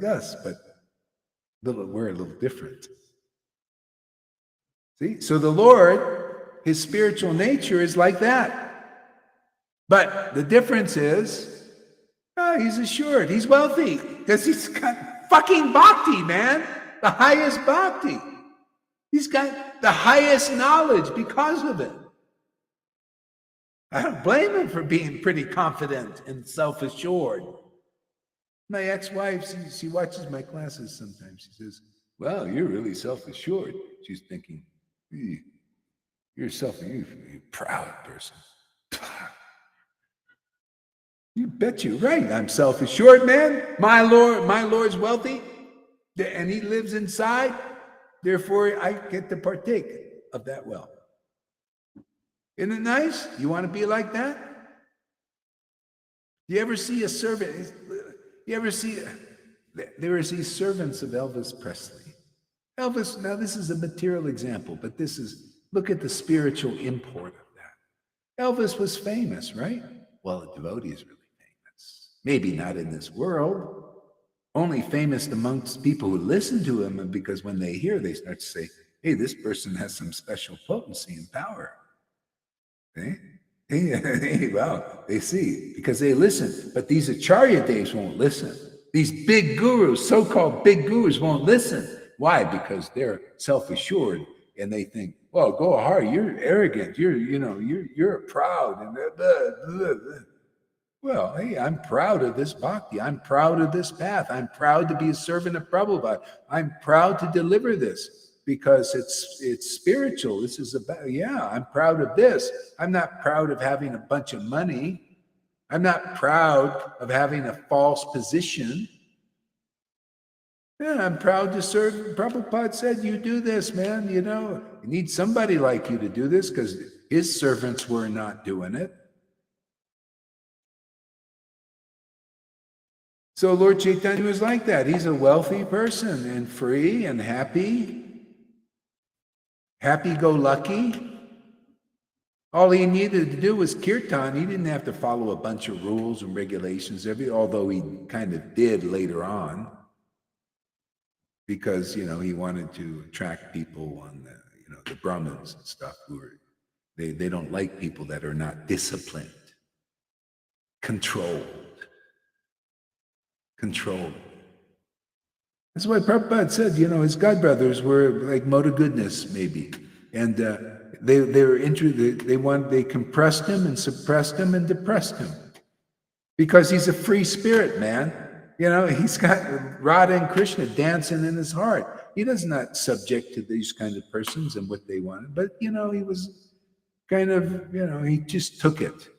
us, but we're a little different. See? So the Lord, his spiritual nature is like that. But the difference is, he's assured, he's wealthy, because he's got fucking bhakti, man. The highest bhakti. He's got the highest knowledge because of it. I don't blame him for being pretty confident and self-assured. My ex-wife, she watches my classes sometimes. She says, well, you're really self-assured. She's thinking, You're proud person. You bet you're right. I'm self-assured, man. My Lord's wealthy, and he lives inside. Therefore, I get to partake of that wealth. Isn't it nice? You want to be like that? You ever see a servant? You ever see? There was these servants of Elvis Presley. Elvis, now this is a material example, but look at the spiritual import of that. Elvis was famous, right? Well, a devotee is really famous. Maybe not in this world. Only famous amongst people who listen to him, because when they hear, they start to say, hey, this person has some special potency and power. Well, they see, because they listen. But these Acharya Devs won't listen. These big gurus, so-called big gurus, won't listen. Why? Because they're self-assured and they think, well, Gohar, you're arrogant, you're proud, and blah, blah, blah. Well, hey, I'm proud of this bhakti. I'm proud of this path. I'm proud to be a servant of Prabhupada. I'm proud to deliver this because it's spiritual. This is about, I'm proud of this. I'm not proud of having a bunch of money. I'm not proud of having a false position. Yeah, I'm proud to serve. Prabhupada said, you do this, man. You need somebody like you to do this, because his servants were not doing it. So Lord Chaitanya was like that. He's a wealthy person and free and happy-go-lucky. All he needed to do was kirtan. He didn't have to follow a bunch of rules and regulations, although he kind of did later on, because he wanted to attract people on the Brahmins and stuff who are they don't like people that are not disciplined, controlled. That's why Prabhupada said, his godbrothers were like Moda Goodness, maybe. And they compressed him and suppressed him and depressed him. Because he's a free spirit, man. He's got Radha and Krishna dancing in his heart. He does not subject to these kind of persons and what they wanted. But, he was kind of, he just took it.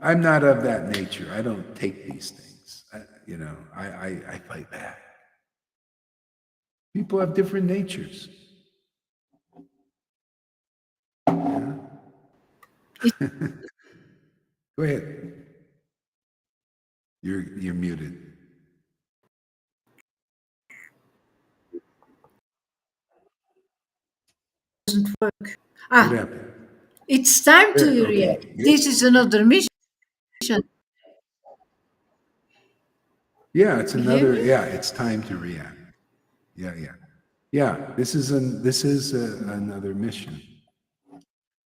I'm not of that nature. I don't take these things. I fight back. People have different natures. Yeah. Go ahead. You're muted. Doesn't work. What happened? It's time to react. This is another mission. Yeah, it's another. Yeah, it's time to react. Yeah. This is another mission.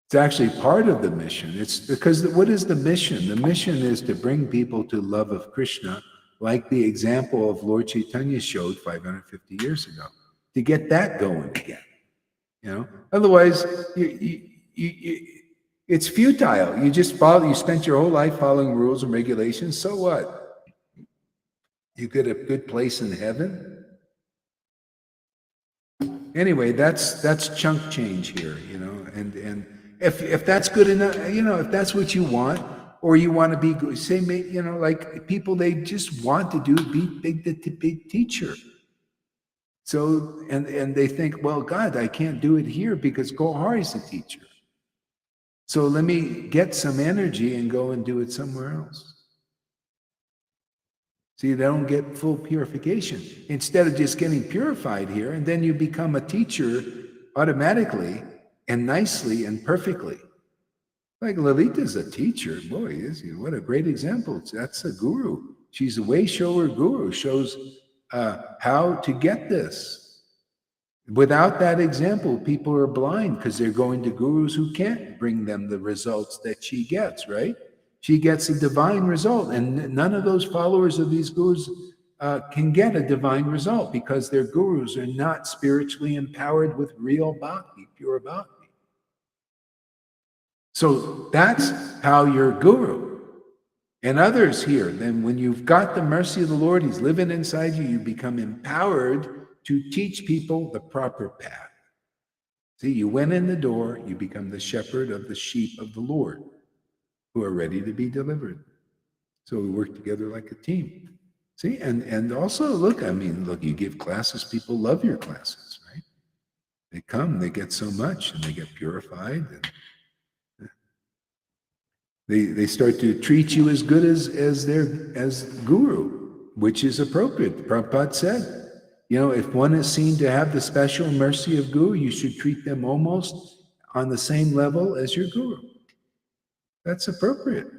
It's actually part of the mission. It's because what is the mission? The mission is to bring people to love of Krishna, like the example of Lord Chaitanya showed 550 years ago. To get that going again, Otherwise, it's futile. You just you spent your whole life following rules and regulations. So what? You get a good place in heaven. Anyway, that's chunk change here, and if that's good enough, if that's what you want, or you want to be good, say, like people, they just want to be big teacher. So, and they think, well, God, I can't do it here because Gohar is a teacher. So let me get some energy and go and do it somewhere else. See, they don't get full purification. Instead of just getting purified here, and then you become a teacher automatically and nicely and perfectly. Like Lalita's a teacher. Boy, what a great example. That's a guru. She's a way shower guru, shows how to get this. Without that example, people are blind because they're going to gurus who can't bring them the results that she gets, right? She gets a divine result, and none of those followers of these gurus can get a divine result because their gurus are not spiritually empowered with real bhakti, pure bhakti. So that's how you're guru. And others here, then when you've got the mercy of the Lord, He's living inside you, you become empowered to teach people the proper path. See, you went in the door, you become the shepherd of the sheep of the Lord who are ready to be delivered. So we work together like a team. See, and also look, you give classes, people love your classes, right? They come, they get so much, and they get purified, and they start to treat you as good as guru, which is appropriate. Prabhupada said, if one is seen to have the special mercy of guru, you should treat them almost on the same level as your guru. That's appropriate.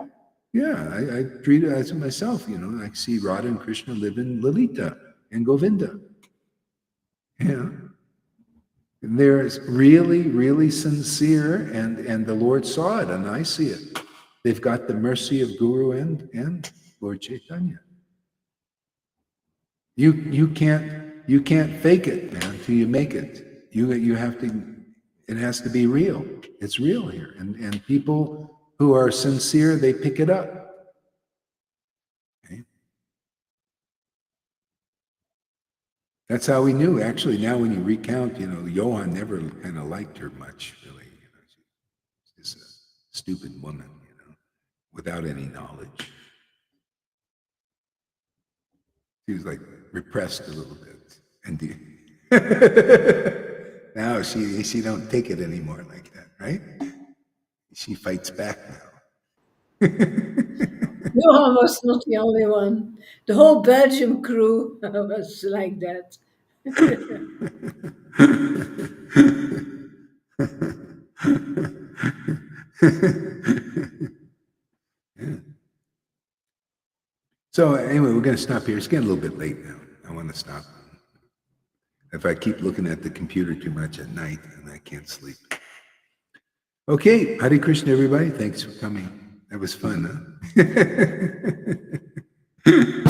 Yeah, I treat it as myself, I see Radha and Krishna live in Lalita and Govinda. And they're really, really sincere, and the Lord saw it, and I see it. They've got the mercy of Guru and Lord Chaitanya. You can't fake it, man, till you make it. You have to. It has to be real. It's real here, and people who are sincere, they pick it up. Okay? That's how we knew. Actually, now when you recount, Johann never kind of liked her much, really. She's a stupid woman, without any knowledge. She was like repressed a little bit, and now she don't take it anymore like that, right? She fights back now. Johan was not the only one. The whole Belgium crew was like that. Yeah. So anyway, we're going to stop here. It's getting a little bit late now. I want to stop. If I keep looking at the computer too much at night, then I can't sleep. Okay, Hare Krishna, everybody. Thanks for coming. That was fun, huh?